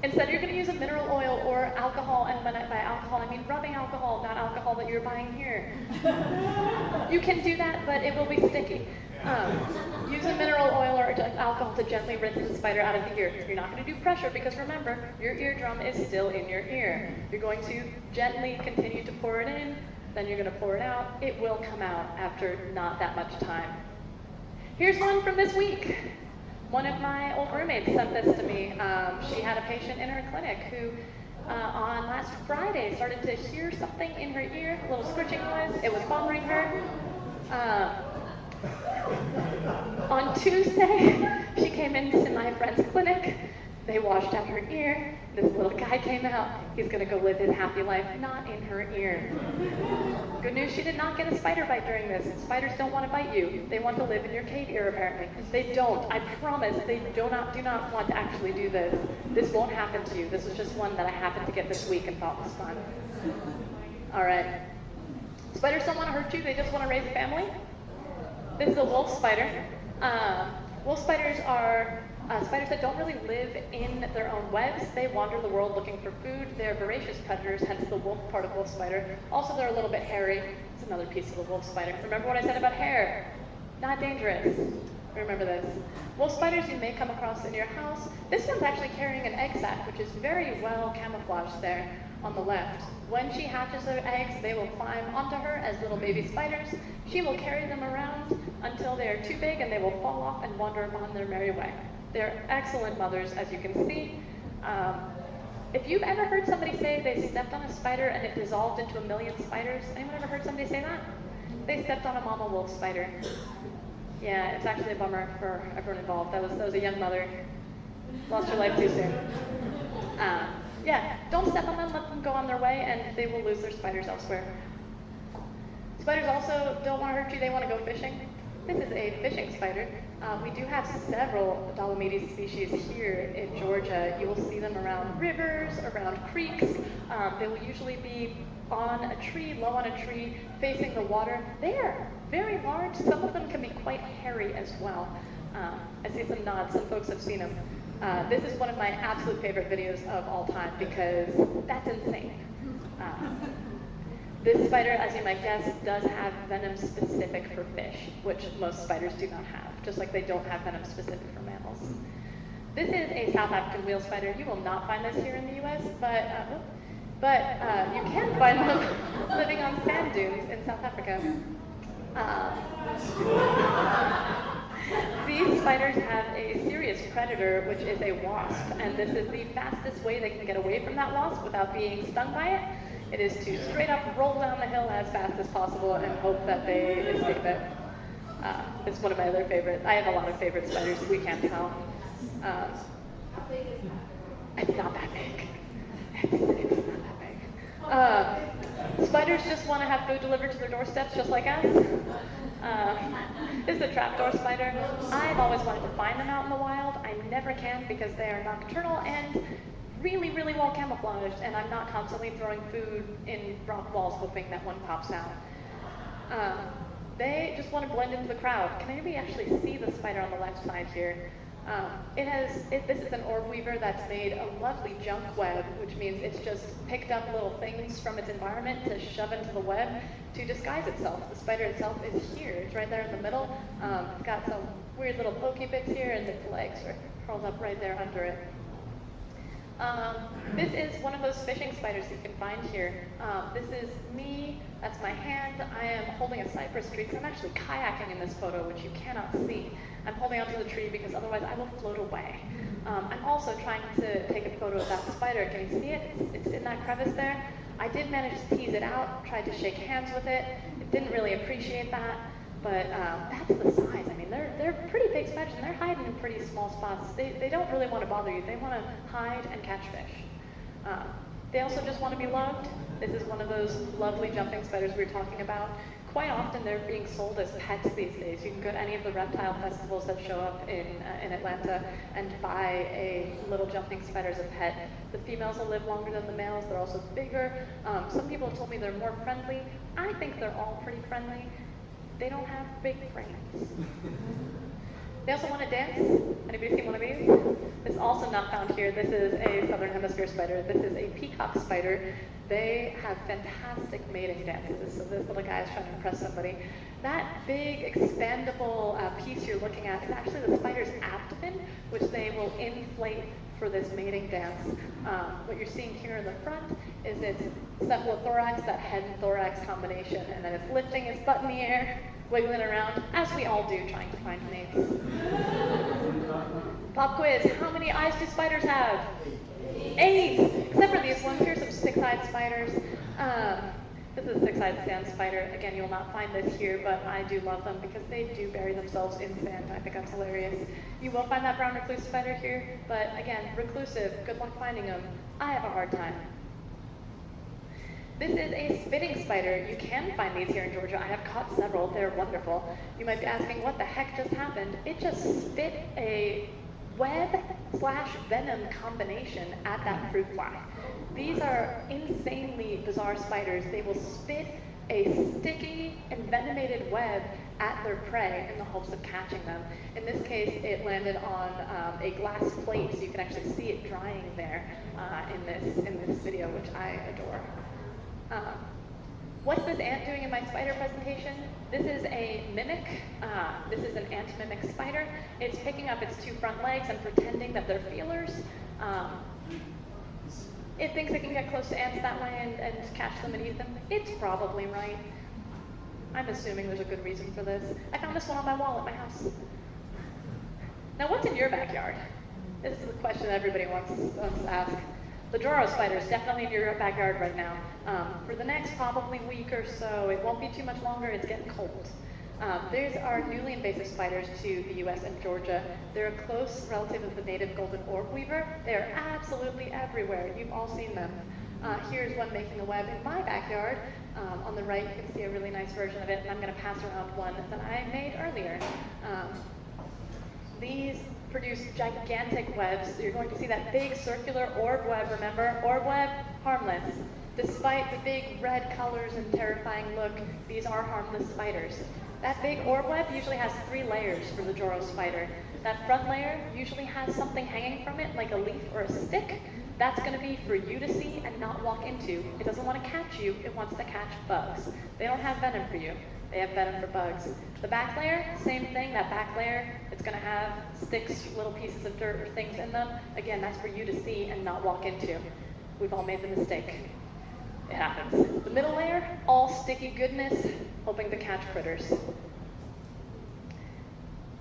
Instead, you're going to use a mineral oil or alcohol, and when I by alcohol, I mean rubbing alcohol, not alcohol that you're buying here. You can do that, but it will be sticky. Use a mineral oil or alcohol to gently rinse the spider out of the ear. You're not going to do pressure because remember, your eardrum is still in your ear. You're going to gently continue to pour it in, then you're going to pour it out. It will come out after not that much time. Here's one from this week. One of my old roommates sent this to me. She had a patient in her clinic who on last Friday started to hear something in her ear, a little scritching noise. It was bothering her. On Tuesday, she came into my friend's clinic. They washed out her ear. This little guy came out. He's going to go live his happy life, not in her ear. Good news, she did not get a spider bite during this. Spiders don't want to bite you. They want to live in your cave ear, apparently. They don't. I promise they do not want to actually do this. This won't happen to you. This is just one that I happened to get this week and thought was fun. All right. Spiders don't want to hurt you. They just want to raise a family. This is a wolf spider. Wolf spiders are spiders that don't really live in their own webs. They wander the world looking for food. They're voracious predators, hence the wolf part of wolf spider. Also, they're a little bit hairy. It's another piece of the wolf spider. Remember what I said about hair? Not dangerous. Remember this. Most spiders you may come across in your house, this one's actually carrying an egg sac, which is very well camouflaged there on the left. When she hatches her eggs, they will climb onto her as little baby spiders. She will carry them around until they are too big and they will fall off and wander upon their merry way. They're excellent mothers, as you can see. If you've ever heard somebody say they stepped on a spider and it dissolved into a million spiders, anyone ever heard somebody say that? They stepped on a mama wolf spider. Yeah, it's actually a bummer for everyone involved. That was a young mother, lost her life too soon. Yeah, don't step on them, let them go on their way, and they will lose their spiders elsewhere. Spiders also don't want to hurt you, they want to go fishing. This is a fishing spider. We do have several Dolomites species here in Georgia. You will see them around rivers, around creeks. They will usually be on a tree, low on a tree, facing the water. They are very large. Some of them can be quite hairy as well. I see some nods, some folks have seen them. This is one of my absolute favorite videos of all time because that's insane. This spider, as you might guess, does have venom specific for fish, which most spiders do not have, just like they don't have venom specific for mammals. This is a South African wheel spider. You will not find this here in the US, but you can find them living on sand dunes in South Africa. These spiders have a serious predator, which is a wasp, and this is the fastest way they can get away from that wasp without being stung by it. It is to straight up roll down the hill as fast as possible and hope that they escape it. It's one of my other favorites. I have a lot of favorite spiders, we can't tell. It's not that big. It's not that big. Spiders just want to have food delivered to their doorsteps just like us. This is a trapdoor spider. I've always wanted to find them out in the wild. I never can because they are nocturnal and really, really well camouflaged, and I'm not constantly throwing food in rock walls hoping that one pops out. They just want to blend into the crowd. Can anybody actually see the spider on the left side here? This is an orb weaver that's made a lovely junk web, which means it's just picked up little things from its environment to shove into the web to disguise itself. The spider itself is here. It's right there in the middle. It's got some weird little pokey bits here, and its legs are curled up right there under it. This is one of those fishing spiders you can find here. This is me, that's my hand. I am holding a cypress tree because I'm actually kayaking in this photo, which you cannot see. I'm holding onto the tree because otherwise I will float away. I'm also trying to take a photo of that spider. Can you see it? It's in that crevice there. I did manage to tease it out, tried to shake hands with it. It didn't really appreciate that, but that's the size. I mean, they're pretty big spiders, and they're hiding in pretty small spots. They don't really want to bother you. They want to hide and catch fish. They also just want to be loved. This is one of those lovely jumping spiders we were talking about. Quite often they're being sold as pets these days. You can go to any of the reptile festivals that show up in Atlanta and buy a little jumping spider as a pet. The females will live longer than the males. They're also bigger. Some people have told me they're more friendly. I think they're all pretty friendly. They don't have big brains. They also want to dance. Anybody seen one of these? It's also not found here. This is a southern hemisphere spider. This is a peacock spider. They have fantastic mating dances. So this little guy is trying to impress somebody. That big expandable piece you're looking at is actually the spider's abdomen, which they will inflate for this mating dance. What you're seeing here in the front is its cephalothorax, that head and thorax combination, and then it's lifting its butt in the air, wiggling around, as we all do, trying to find mates. Pop quiz, how many eyes do spiders have? 8! Except for these ones. Here's some 6-eyed spiders. This is a 6-eyed sand spider. Again, you'll not find this here, but I do love them because they do bury themselves in sand. I think that's hilarious. You will find that brown recluse spider here, but again, reclusive. Good luck finding them. I have a hard time. This is a spitting spider. You can find these here in Georgia. I have caught several. They're wonderful. You might be asking, what the heck just happened? It just spit a web/venom combination at that fruit fly. These are insanely bizarre spiders. They will spit a sticky, envenomated web at their prey in the hopes of catching them. In this case, it landed on a glass plate, so you can actually see it drying there in this video, which I adore. What's this ant doing in my spider presentation? This is a mimic. This is an ant mimic spider. It's picking up its two front legs and pretending that they're feelers. It thinks it can get close to ants that way and catch them and eat them. It's probably right. I'm assuming there's a good reason for this. I found this one on my wall at my house. Now, what's in your backyard? This is the question everybody wants to ask. The Joro spider is definitely in your backyard right now. For the next probably week or so, it won't be too much longer, it's getting cold. These are newly invasive spiders to the US and Georgia. They're a close relative of the native golden orb weaver. They're absolutely everywhere. You've all seen them. Here's one making a web in my backyard. On the right, you can see a really nice version of it, and I'm going to pass around one that I made earlier. These produce gigantic webs. You're going to see that big circular orb web, remember? Orb web, harmless. Despite the big red colors and terrifying look, these are harmless spiders. That big orb web usually has 3 layers for the Joro spider. That front layer usually has something hanging from it, like a leaf or a stick. That's going to be for you to see and not walk into. It doesn't want to catch you, it wants to catch bugs. They don't have venom for you. They have venom for bugs. The back layer, same thing. That back layer, it's going to have sticks, little pieces of dirt or things in them. Again, that's for you to see and not walk into. We've all made the mistake. It happens. The middle layer, all sticky goodness, hoping to catch critters.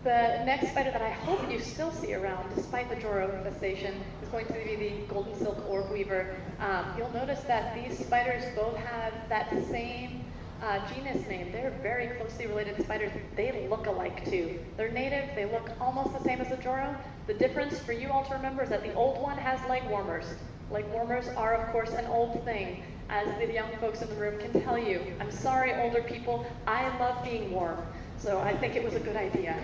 The next spider that I hope you still see around, despite the Joro infestation, is going to be the golden silk orb weaver. You'll notice that these spiders both have that same genus name. They're very closely related spiders. They look alike too. They're native. They look almost the same as the Joro. The difference for you all to remember is that the old one has leg warmers. Leg warmers are, of course, an old thing, as the young folks in the room can tell you. I'm sorry, older people. I love being warm, so I think it was a good idea.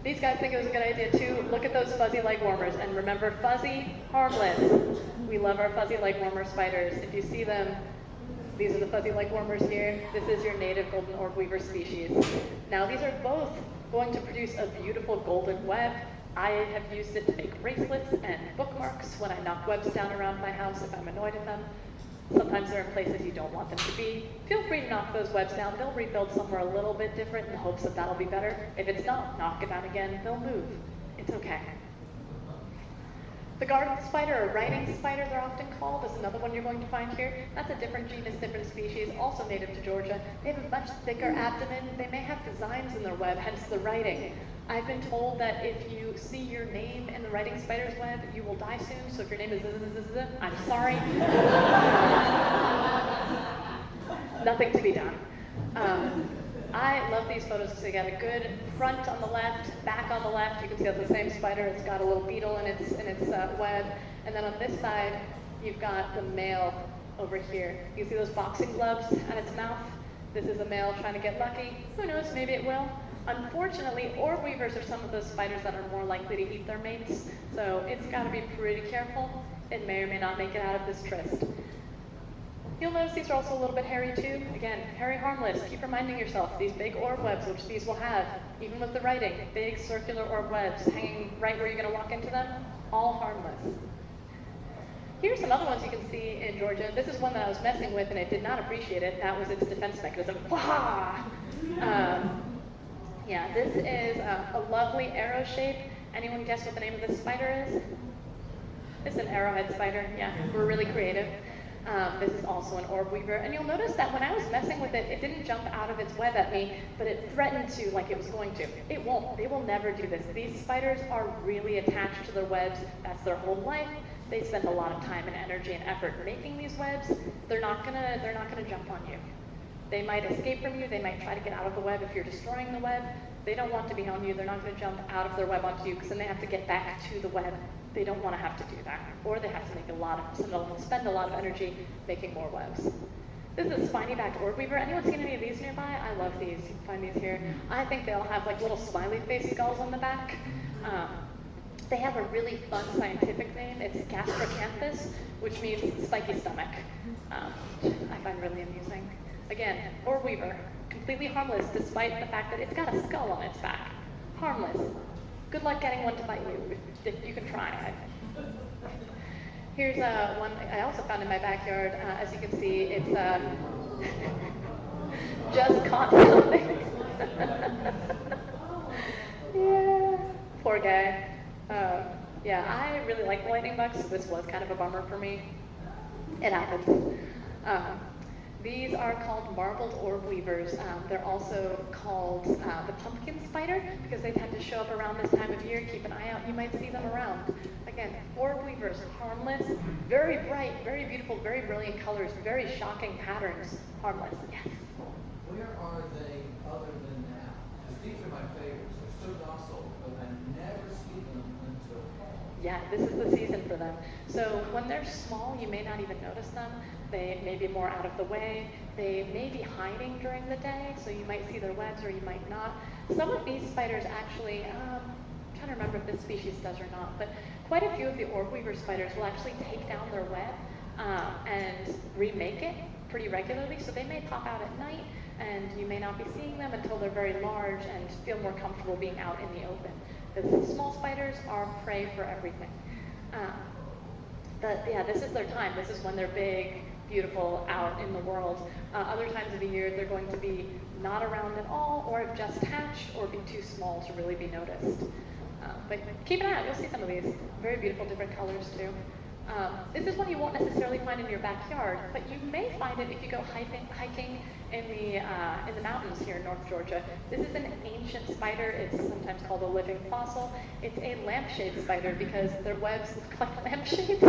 These guys think it was a good idea too. Look at those fuzzy leg warmers, and remember, fuzzy, harmless. We love our fuzzy leg warmer spiders. If you see them, these are the fuzzy leg warmers here. This is your native golden orb weaver species. Now, these are both going to produce a beautiful golden web. I have used it to make bracelets and bookmarks when I knock webs down around my house if I'm annoyed at them. Sometimes they're in places you don't want them to be. Feel free to knock those webs down. They'll rebuild somewhere a little bit different in the hopes that that'll be better. If it's not, knock it down again. They'll move. It's okay. The garden spider, or writing spider they're often called, is another one you're going to find here. That's a different genus, different species, also native to Georgia. They have a much thicker abdomen. They may have designs in their web, hence the writing. I've been told that if you see your name in the writing spider's web, you will die soon. So if your name is I'm sorry. Nothing to be done. I love these photos because they got a good front on the left, back on the left. You can see it's the same spider. It's got a little beetle in its web. And then on this side, you've got the male over here. You see those boxing gloves on its mouth? This is a male trying to get lucky. Who knows, maybe it will. Unfortunately, orb weavers are some of those spiders that are more likely to eat their mates. So it's got to be pretty careful. It may or may not make it out of this tryst. You'll notice these are also a little bit hairy too. Again, hairy harmless. Keep reminding yourself, these big orb webs, which these will have, even with the writing, big circular orb webs hanging right where you're going to walk into them, all harmless. Here's some other ones you can see in Georgia. This is one that I was messing with and it did not appreciate it. That was its defense mechanism. Yeah, this is a lovely arrow shape. Anyone guess what the name of this spider is? It's an arrowhead spider. Yeah, we're really creative. This is also an orb weaver. And you'll notice that when I was messing with it, it didn't jump out of its web at me, but it threatened to like it was going to. It won't. They will never do this. These spiders are really attached to their webs. That's their whole life. They spend a lot of time and energy and effort making these webs. They're not gonna jump on you. They might escape from you. They might try to get out of the web if you're destroying the web. They don't want to be on you. They're not going to jump out of their web onto you because then they have to get back to the web. They don't want to have to do that. Or they have to make spend a lot of energy making more webs. This is a spiny-backed orb weaver. Anyone seen any of these nearby? I love these. You can find these here. I think they all have like little smiley face skulls on the back. They have a really fun scientific name. It's gastrocanthus, which means spiky stomach. I find really amusing. Again, orb weaver, completely harmless despite the fact that it's got a skull on its back. Harmless. Good luck getting one to bite you. If you can try. Here's one I also found in my backyard. As you can see, it's Just caught something. Yeah, poor guy. Yeah, I really like the lightning bugs, so this was kind of a bummer for me. It happens. These are called marbled orb weavers. They're also called the pumpkin spider because they tend to show up around this time of year. Keep an eye out, you might see them around. Again, orb weavers, harmless, very bright, very beautiful, very brilliant colors, very shocking patterns, harmless, yes. Where are they other than now? Because these are my favorites. They're so docile, but I never see them until fall. Yeah, this is the season for them. So when they're small, you may not even notice them. They may be more out of the way. They may be hiding during the day, so you might see their webs or you might not. Some of these spiders actually, I'm trying to remember if this species does or not, but quite a few of the orb weaver spiders will actually take down their web and remake it pretty regularly. So they may pop out at night, and you may not be seeing them until they're very large and feel more comfortable being out in the open. The small spiders are prey for everything. But yeah, this is their time. This is when they're big, beautiful, out in the world. Other times of the year, they're going to be not around at all, or have just hatched, or be too small to really be noticed. But keep an eye out. You'll see some of these. Very beautiful, different colors too. This is one you won't necessarily find in your backyard, but you may find it if you go hiking in the mountains here in North Georgia. This is an ancient spider. It's sometimes called a living fossil. It's a lampshade spider because their webs look like lampshades.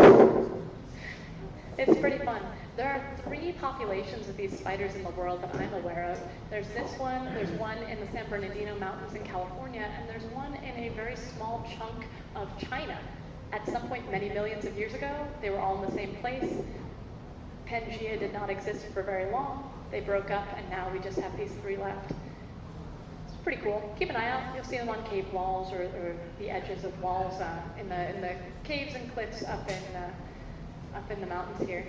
It's pretty fun. There are 3 populations of these spiders in the world that I'm aware of. There's this one, there's one in the San Bernardino Mountains in California, and there's one in a very small chunk of China. At some point many millions of years ago, they were all in the same place. Pangea did not exist for very long. They broke up, and now we just have these 3 left. It's pretty cool. Keep an eye out. You'll see them on cave walls or the edges of walls in the caves and cliffs up in the mountains here.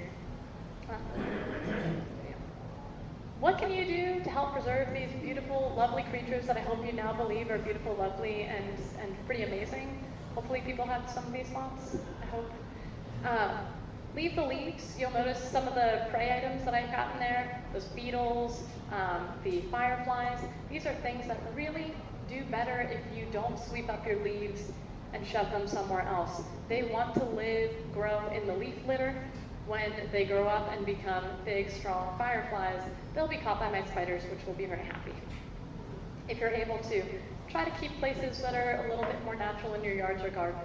What can you do to help preserve these beautiful, lovely creatures that I hope you now believe are beautiful, lovely, and pretty amazing? Hopefully people have some of these thoughts, I hope. Leave the leaves. You'll notice some of the prey items that I've gotten there, those beetles, the fireflies. These are things that really do better if you don't sweep up your leaves and shove them somewhere else. They want to live, grow in the leaf litter. When they grow up and become big, strong fireflies, they'll be caught by my spiders, which will be very happy. If you're able to, try to keep places that are a little bit more natural in your yards or garden.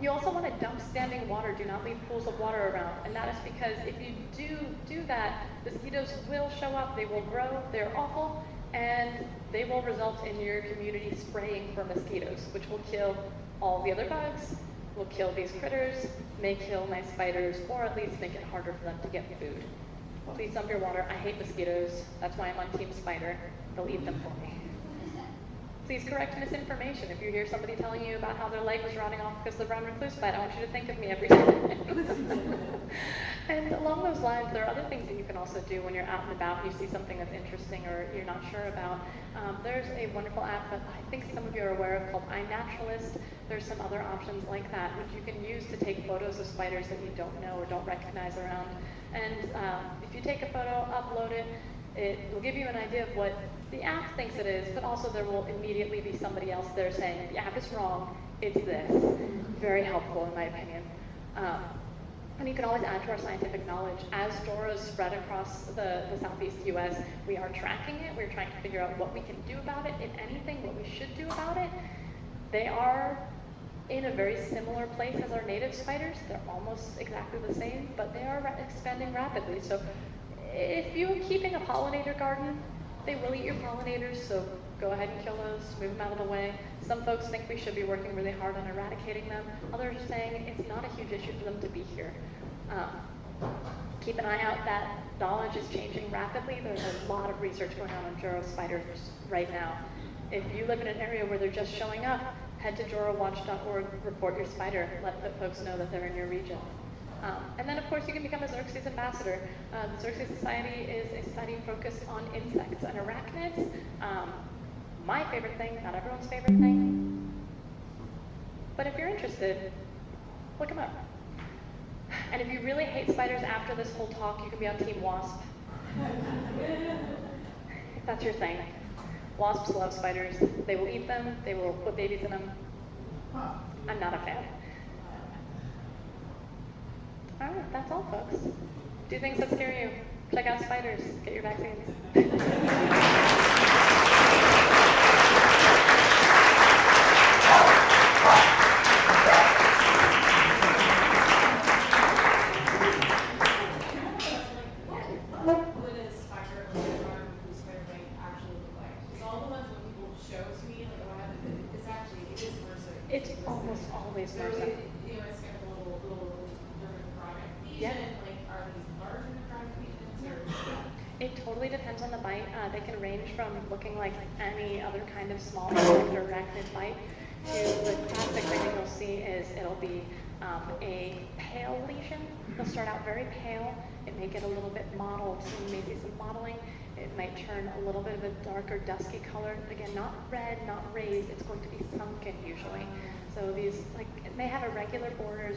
You also want to dump standing water. Do not leave pools of water around. And that is because if you do that, mosquitoes will show up, they will grow, they're awful, and they will result in your community spraying for mosquitoes, which will kill all the other bugs, will kill these critters, may kill my spiders, or at least make it harder for them to get food. Please dump your water. I hate mosquitoes. That's why I'm on Team Spider. They'll eat them for me. Please correct misinformation. If you hear somebody telling you about how their leg was rotting off because of the brown recluse bite, I want you to think of me every day. And along those lines, there are other things that you can also do when you're out and about and you see something that's interesting or you're not sure about. There's a wonderful app that I think some of you are aware of called iNaturalist. There's some other options like that which you can use to take photos of spiders that you don't know or don't recognize around. And if you take a photo, upload it, it will give you an idea of what the app thinks it is, but also there will immediately be somebody else there saying, the app is wrong, it's this. Very helpful in my opinion. And you can always add to our scientific knowledge. As Doras spread across the southeast US, we are tracking it. We're trying to figure out what we can do about it, if anything, what we should do about it. They are in a very similar place as our native spiders. They're almost exactly the same, but they are expanding rapidly. So if you're keeping a pollinator garden, they will eat your pollinators, so go ahead and kill those, move them out of the way. Some folks think we should be working really hard on eradicating them. Others are saying it's not a huge issue for them to be here. Keep an eye out. That knowledge is changing rapidly. There's a lot of research going on Joro spiders right now. If you live in an area where they're just showing up, head to jorowatch.org, report your spider, let the folks know that they're in your region. And then, of course, you can become a Xerxes ambassador. The Xerxes Society is a society focused on insects and arachnids. My favorite thing, not everyone's favorite thing. But if you're interested, look them up. And if you really hate spiders after this whole talk, you can be on Team Wasp. if that's your thing. Wasps love spiders. They will eat them. They will put babies in them. I'm not a fan. All right, that's all, folks. Do things that scare you. Check out spiders. Get your vaccines. It's almost always MRSA. You know, it's kind of a little different product. Yeah. Like, are these large necrotic lesions or? It totally depends on the bite. They can range from looking like any other kind of small insect or arachnid bite to the classic thing that you'll see is it'll be a pale lesion. It'll start out very pale. It may get a little bit mottled, so you may see some mottling. It might turn a little bit of a darker, dusky color. Again, not red, not raised. It's going to be sunken usually. So these, like, it may have irregular borders,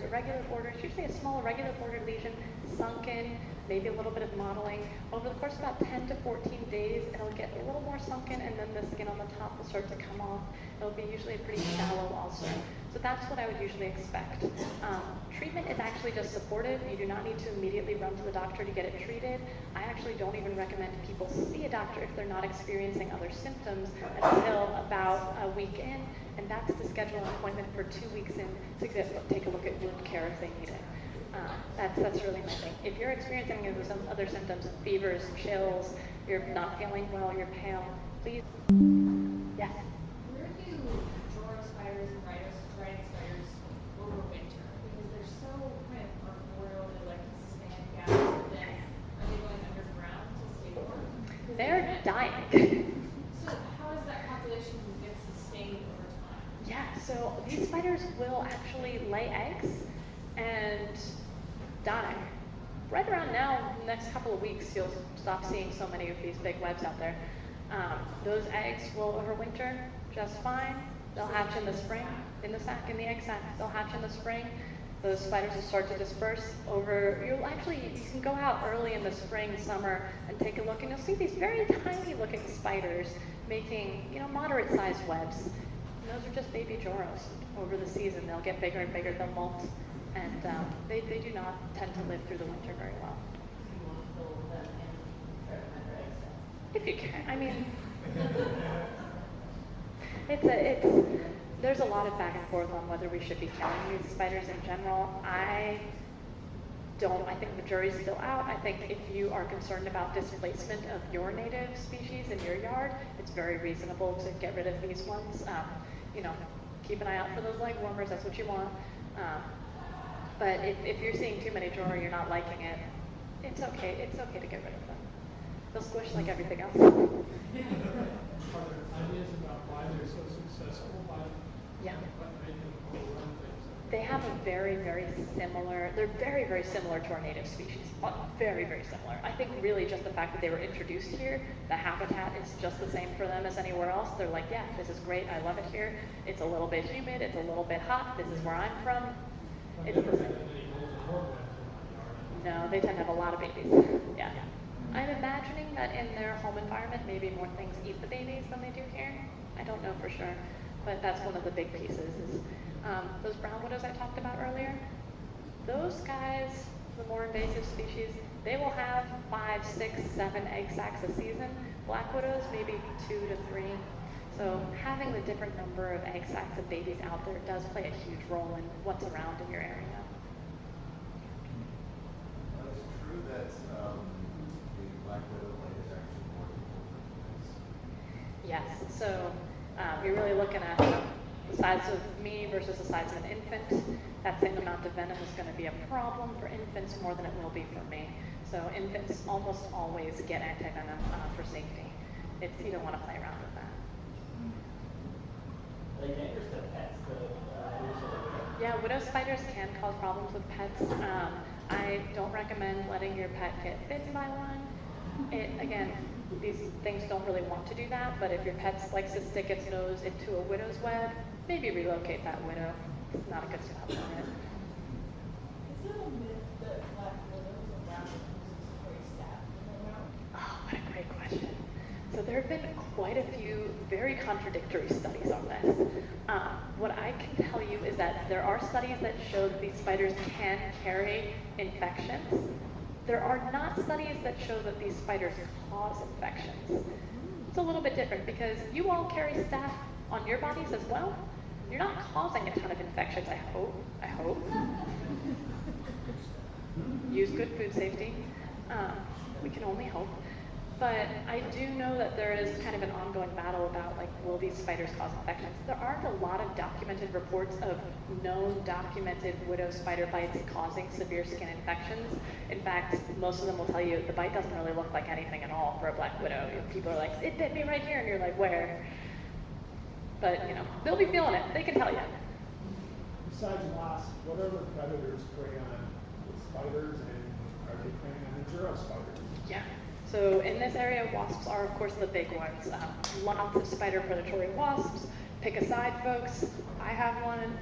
usually a small irregular bordered lesion, sunken, maybe a little bit of mottling. Over the course of about 10 to 14 days, it'll get a little more sunken, and then the skin on the top will start to come off. It'll be usually a pretty shallow ulcer. So that's what I would usually expect. Treatment is actually just supportive. You do not need to immediately run to the doctor to get it treated. I actually don't even recommend people see a doctor if they're not experiencing other symptoms until about a week in, and that's to schedule an appointment for 2 weeks in to take a look at wound care if they need it. That's really my thing. If you're experiencing some other symptoms, fevers, chills, you're not feeling well, you're pale, please. Yes? Where do drawer spiders and riding spiders overwinter? Because they're so kind of arboreal, they like to stand down. Then are they going underground to stay warm? They're dying. So how does that population get sustained over time? Yeah, so these spiders will actually lay eggs and die. Right around now, next couple of weeks, you'll stop seeing so many of these big webs out there. Those eggs will overwinter just fine. They'll hatch in the spring, in the egg sac. They'll hatch in the spring. Those spiders will start to disperse over. You can go out early in the spring, summer, and take a look, and you'll see these very tiny-looking spiders making, moderate-sized webs. And those are just baby joros. Over the season, they'll get bigger and bigger. They'll molt, and they do not tend to live through the winter very well. If you can, I mean, there's a lot of back and forth on whether we should be killing these spiders in general. I think the jury's still out. I think if you are concerned about displacement of your native species in your yard, it's very reasonable to get rid of these ones. Keep an eye out for those leg warmers, that's what you want. But if you're seeing too many drawer, you're not liking it, it's okay to get rid of them. They'll squish like everything else. Are there ideas about why they're so successful? Yeah. What made them overrun things? They have a very, very similar, they're very, very similar to our native species. Very, very similar. I think really just the fact that they were introduced here, the habitat is just the same for them as anywhere else. They're like, yeah, this is great, I love it here. It's a little bit humid, it's a little bit hot, this is where I'm from. It's the same. No, they tend to have a lot of babies. Yeah. I'm imagining that in their home environment, maybe more things eat the babies than they do here. I don't know for sure, but that's one of the big pieces is those brown widows I talked about earlier. Those guys, the more invasive species, they will have 5, 6, 7 egg sacs a season. Black widows, maybe 2 to 3. So having the different number of egg sacs of babies out there does play a huge role in what's around in your area. It's true that the black widow light is actually more important. Yes, so you're really looking at the size of me versus the size of an infant. That same amount of venom is going to be a problem for infants more than it will be for me. So infants almost always get antivenom for safety. You don't want to play around with that. Are they dangerous to pets? Yeah, widow spiders can cause problems with pets. I don't recommend letting your pet get bitten by one. Again, these things don't really want to do that, but if your pet likes to stick its nose into a widow's web, maybe relocate that widow. It's not a good spot for it. Is it a myth that black widows are brown widows are very stab in their mouth? Oh, what a great question. So there have been quite a few very contradictory studies on this. What I can tell you is that there are studies that show that these spiders can carry infections. There are not studies that show that these spiders cause infections. It's a little bit different because you all carry staph on your bodies as well. You're not causing a ton of infections, I hope. Use good food safety. We can only hope. But I do know that there is kind of an ongoing battle about, like, will these spiders cause infections? There aren't a lot of documented reports of known documented widow spider bites causing severe skin infections. In fact, most of them will tell you the bite doesn't really look like anything at all for a black widow. People are like, it bit me right here, and you're like, where? But, you know, they'll be feeling it. They can tell you. Besides wasps, what other predators prey on spiders, and are they preying on the spiders? Yeah. So in this area, wasps are, of course, the big ones. Lots of spider predatory wasps. Pick a side, folks. I have one.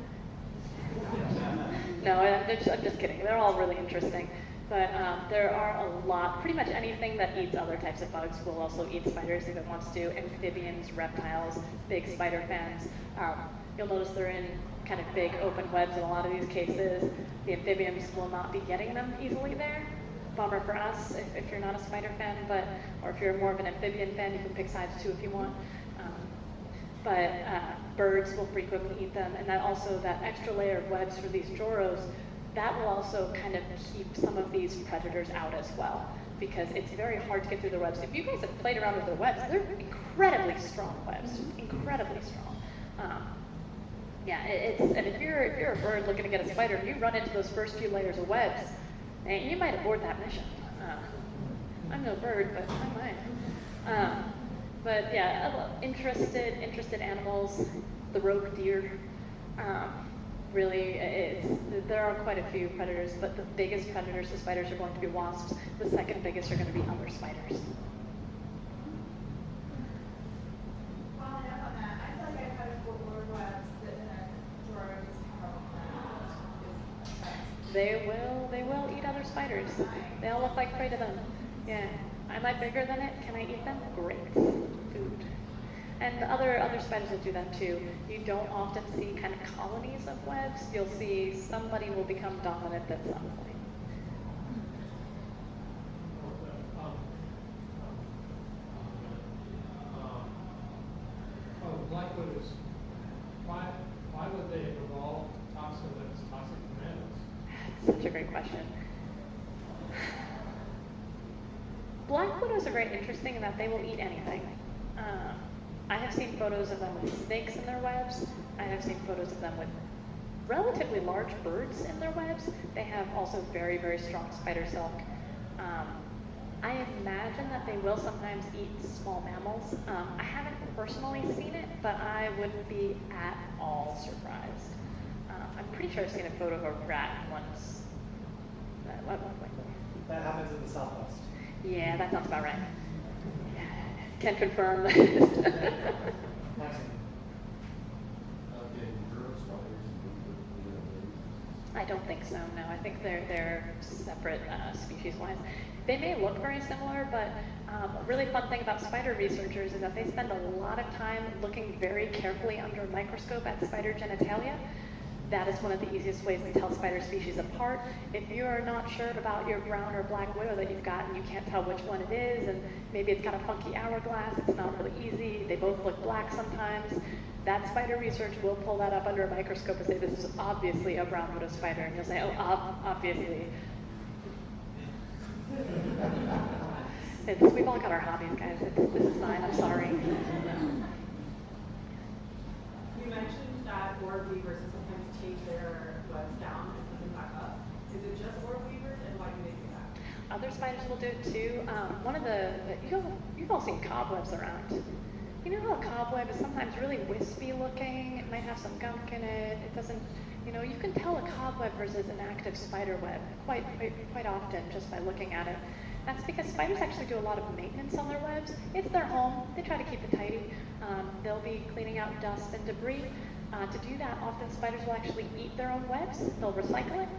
No, I'm just kidding. They're all really interesting. But there are a lot, pretty much anything that eats other types of bugs will also eat spiders if it wants to. Amphibians, reptiles, big spider fans. You'll notice they're in kind of big open webs in a lot of these cases. The amphibians will not be getting them easily there. Bummer for us if you're not a spider fan, or if you're more of an amphibian fan, you can pick sides too if you want. But birds will frequently eat them, and that extra layer of webs for these joros, that will also kind of keep some of these predators out as well, because it's very hard to get through the webs. If you guys have played around with the webs, they're incredibly strong webs, incredibly strong. And if you're a bird looking to get a spider, and you run into those first few layers of webs, and you might abort that mission. I'm no bird, but I might. But yeah, interested animals, the rogue deer. There are quite a few predators, but the biggest predators to spiders are going to be wasps. The second biggest are going to be other spiders. Following up on that, I feel like I've had a couple of webs that in a drawer just They will eat other spiders. They all look like prey to them. Yeah. Am I bigger than it? Can I eat them? Great. Food. And other spiders will do that too. You don't often see kind of colonies of webs. You'll see somebody will become dominant at some point. Black widows. Why would they evolve toxin that's toxic to mammals? Such a great question. Black widows are very interesting in that they will eat anything. I have seen photos of them with snakes in their webs. I have seen photos of them with relatively large birds in their webs. They have also very, very strong spider silk. I imagine that they will sometimes eat small mammals. I haven't personally seen it, but I wouldn't be at all surprised. I'm pretty sure I've seen a photo of a rat once. That happens in the Southwest. Yeah, that sounds about right. Can confirm. I don't think so, no. I think they're separate species-wise. They may look very similar, but a really fun thing about spider researchers is that they spend a lot of time looking very carefully under a microscope at spider genitalia. That is one of the easiest ways to tell spider species apart. If you are not sure about your brown or black widow that you've got and you can't tell which one it is, and maybe it's got a funky hourglass, it's not really easy, they both look black sometimes, that spider research will pull that up under a microscope and say, this is obviously a brown widow spider, and you'll say, oh, obviously. We've all got our hobbies, guys. This is fine, I'm sorry. You mentioned that orb weavers sometimes take their webs down and put them back up. Is it just orb weavers, and why do they do that? Other spiders will do it too. You've all seen cobwebs around. You know how a cobweb is sometimes really wispy looking, it might have some gunk in it, it doesn't, you can tell a cobweb versus an active spider web quite often just by looking at it. That's because spiders actually do a lot of maintenance on their webs. It's their home, they try to keep it tidy. They'll be cleaning out dust and debris. To do that, often spiders will actually eat their own webs, they'll recycle it.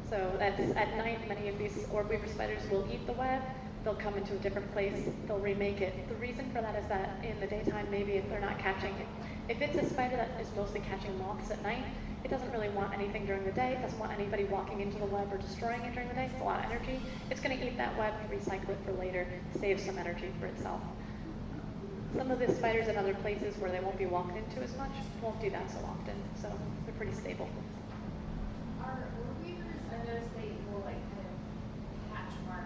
So that's at night, many of these orb weaver spiders will eat the web, they'll come into a different place, they'll remake it. The reason for that is that in the daytime, maybe if they're not catching it, if it's a spider that is mostly catching moths at night, it doesn't really want anything during the day. It doesn't want anybody walking into the web or destroying it during the day. It's a lot of energy. It's going to eat that web, recycle it for later, save some energy for itself. Some of the spiders in other places where they won't be walked into as much won't do that so often. So they're pretty stable. Are orb weavers, I noticed they will like kind of patch mark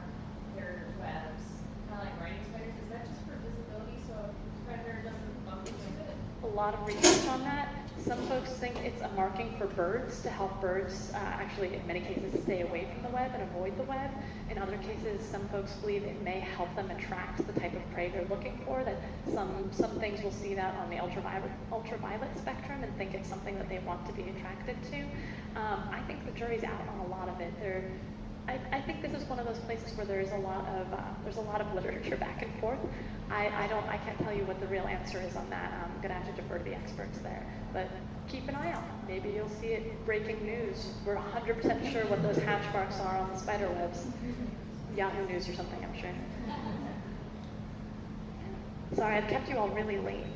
their webs, kind of like writing spiders. Is that just for visibility so a predator doesn't bump into it? A lot of research on that. Some folks think it's a marking for birds to help birds actually in many cases stay away from the web and avoid the web. In other cases, some folks believe it may help them attract the type of prey they're looking for, that some things will see that on the ultraviolet spectrum and think it's something that they want to be attracted to. I think the jury's out on a lot of it. I think this is one of those places where there's a lot of literature back and forth. I can't tell you what the real answer is on that. I'm gonna have to defer to the experts there. But keep an eye out. Maybe you'll see it breaking news. We're 100% sure what those hatch marks are on the spider webs. Yahoo News or something, I'm sure. Sorry, I've kept you all really late.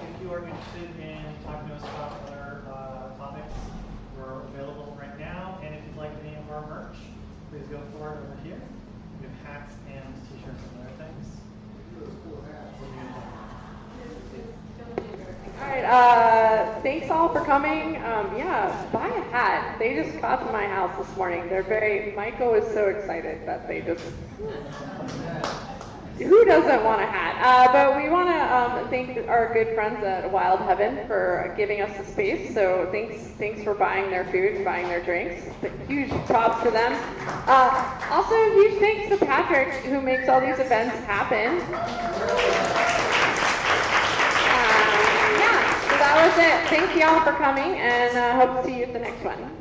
If you are interested in talking to us about other topics, we're available right now. And if you'd like any of our merch, please go forward over here. We have hats and t-shirts and other things. All right, thanks all for coming. Yeah, buy a hat. They just got to my house this morning. Michael was so excited that they just, who doesn't want a hat? But we want to thank our good friends at Wild Heaven for giving us the space. So thanks for buying their food and buying their drinks. Huge props to them. Also, huge thanks to Patrick, who makes all these events happen. Yeah, so that was it. Thank you all for coming, and hope to see you at the next one.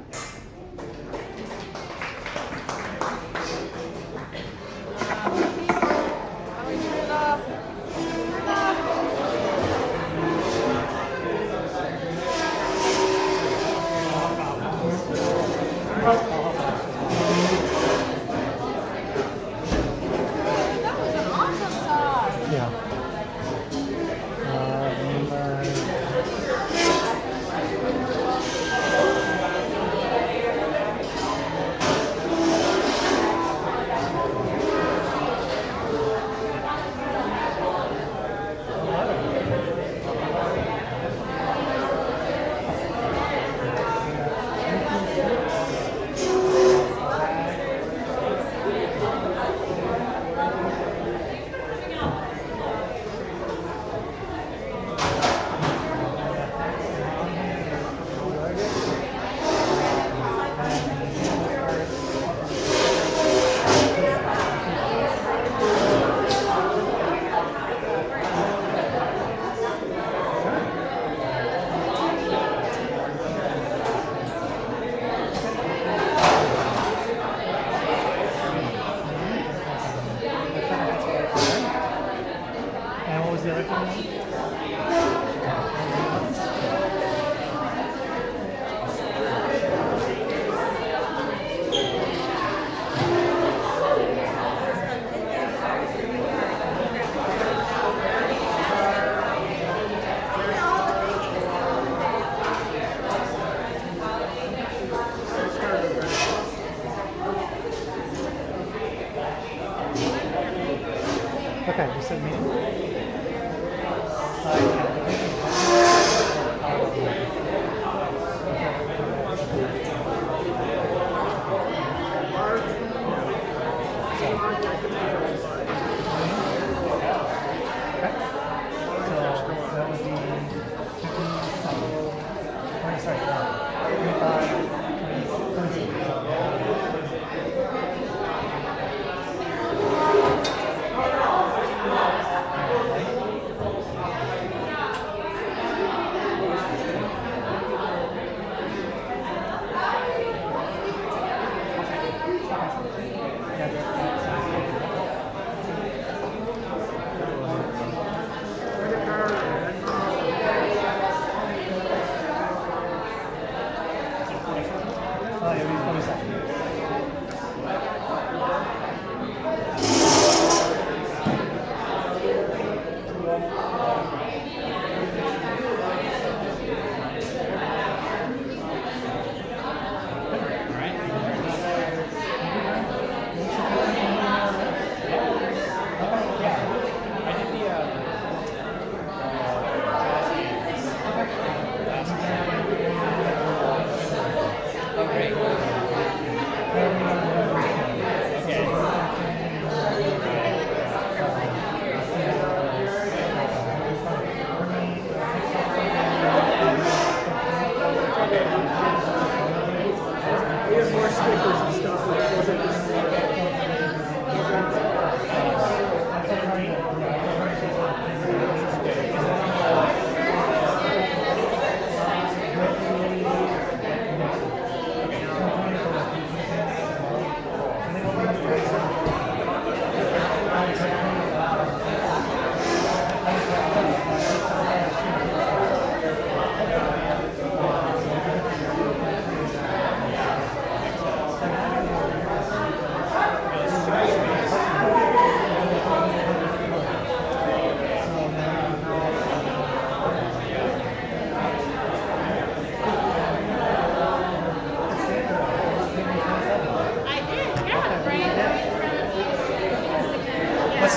Okay, you said meeting?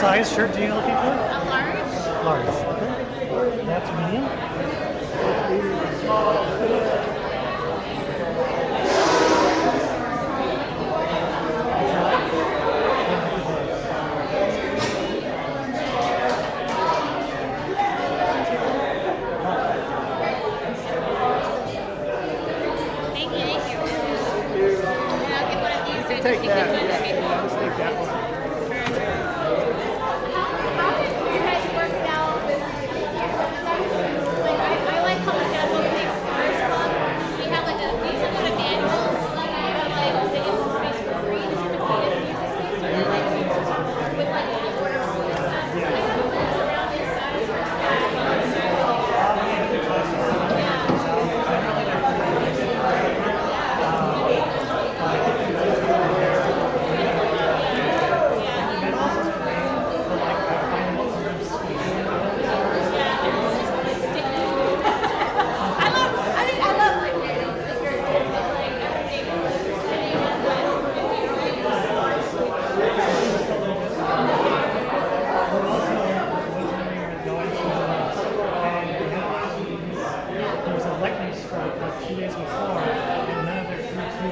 size shirt are you looking for? A large. Large. Okay. That's medium. Thank you. And I'll get one of these. So Take that. Yeah, just take that one. How did you guys work it out? Like, I like how much that's what makes first club. We have like we usually go to manuals, like they give us space for free to do the music space, or like with like the order of stuff. Around this size or There was a lightning strike like 2 days before, and none of their troops knew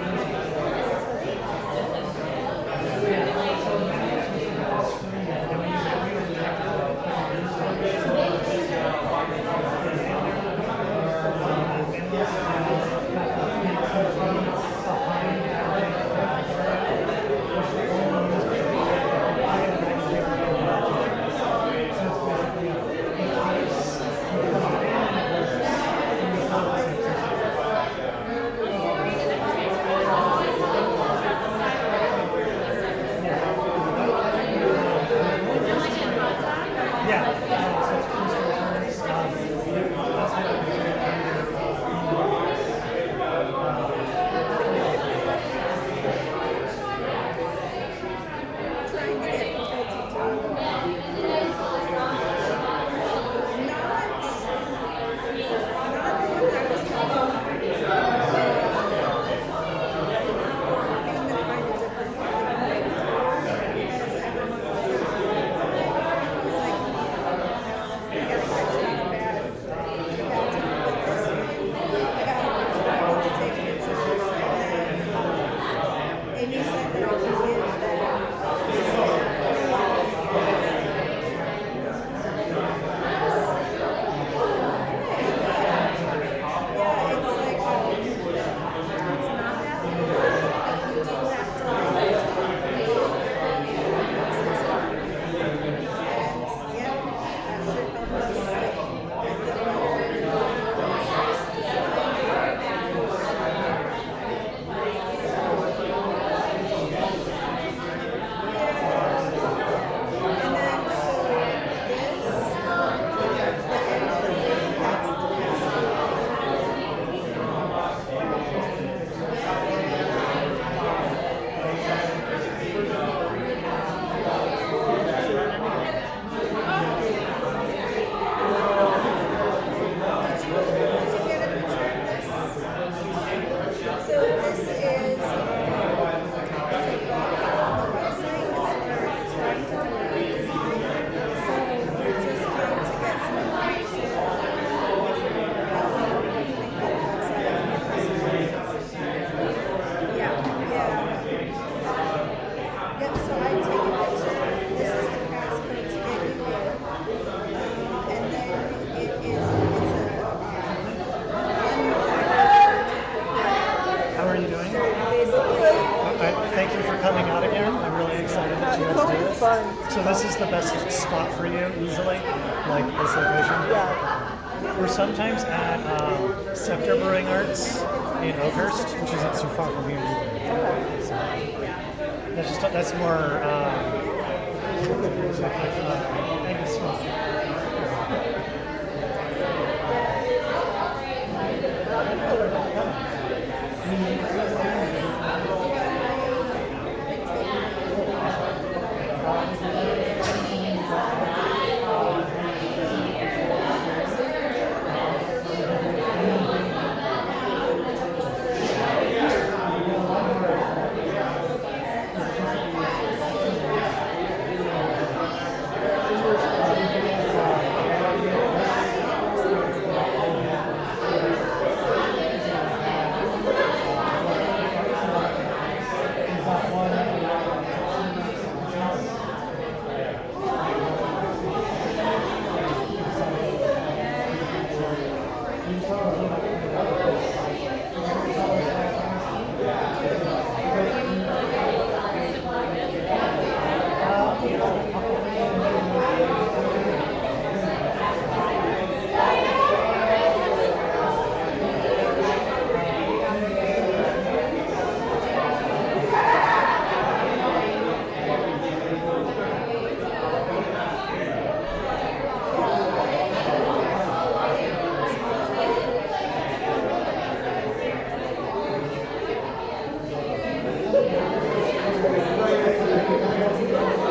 So this is the best spot for you, easily, like this location? Yeah. We're sometimes at Scepter Brewing Arts in Oakhurst, which isn't too far from here either. Okay. So that's more. Thank you.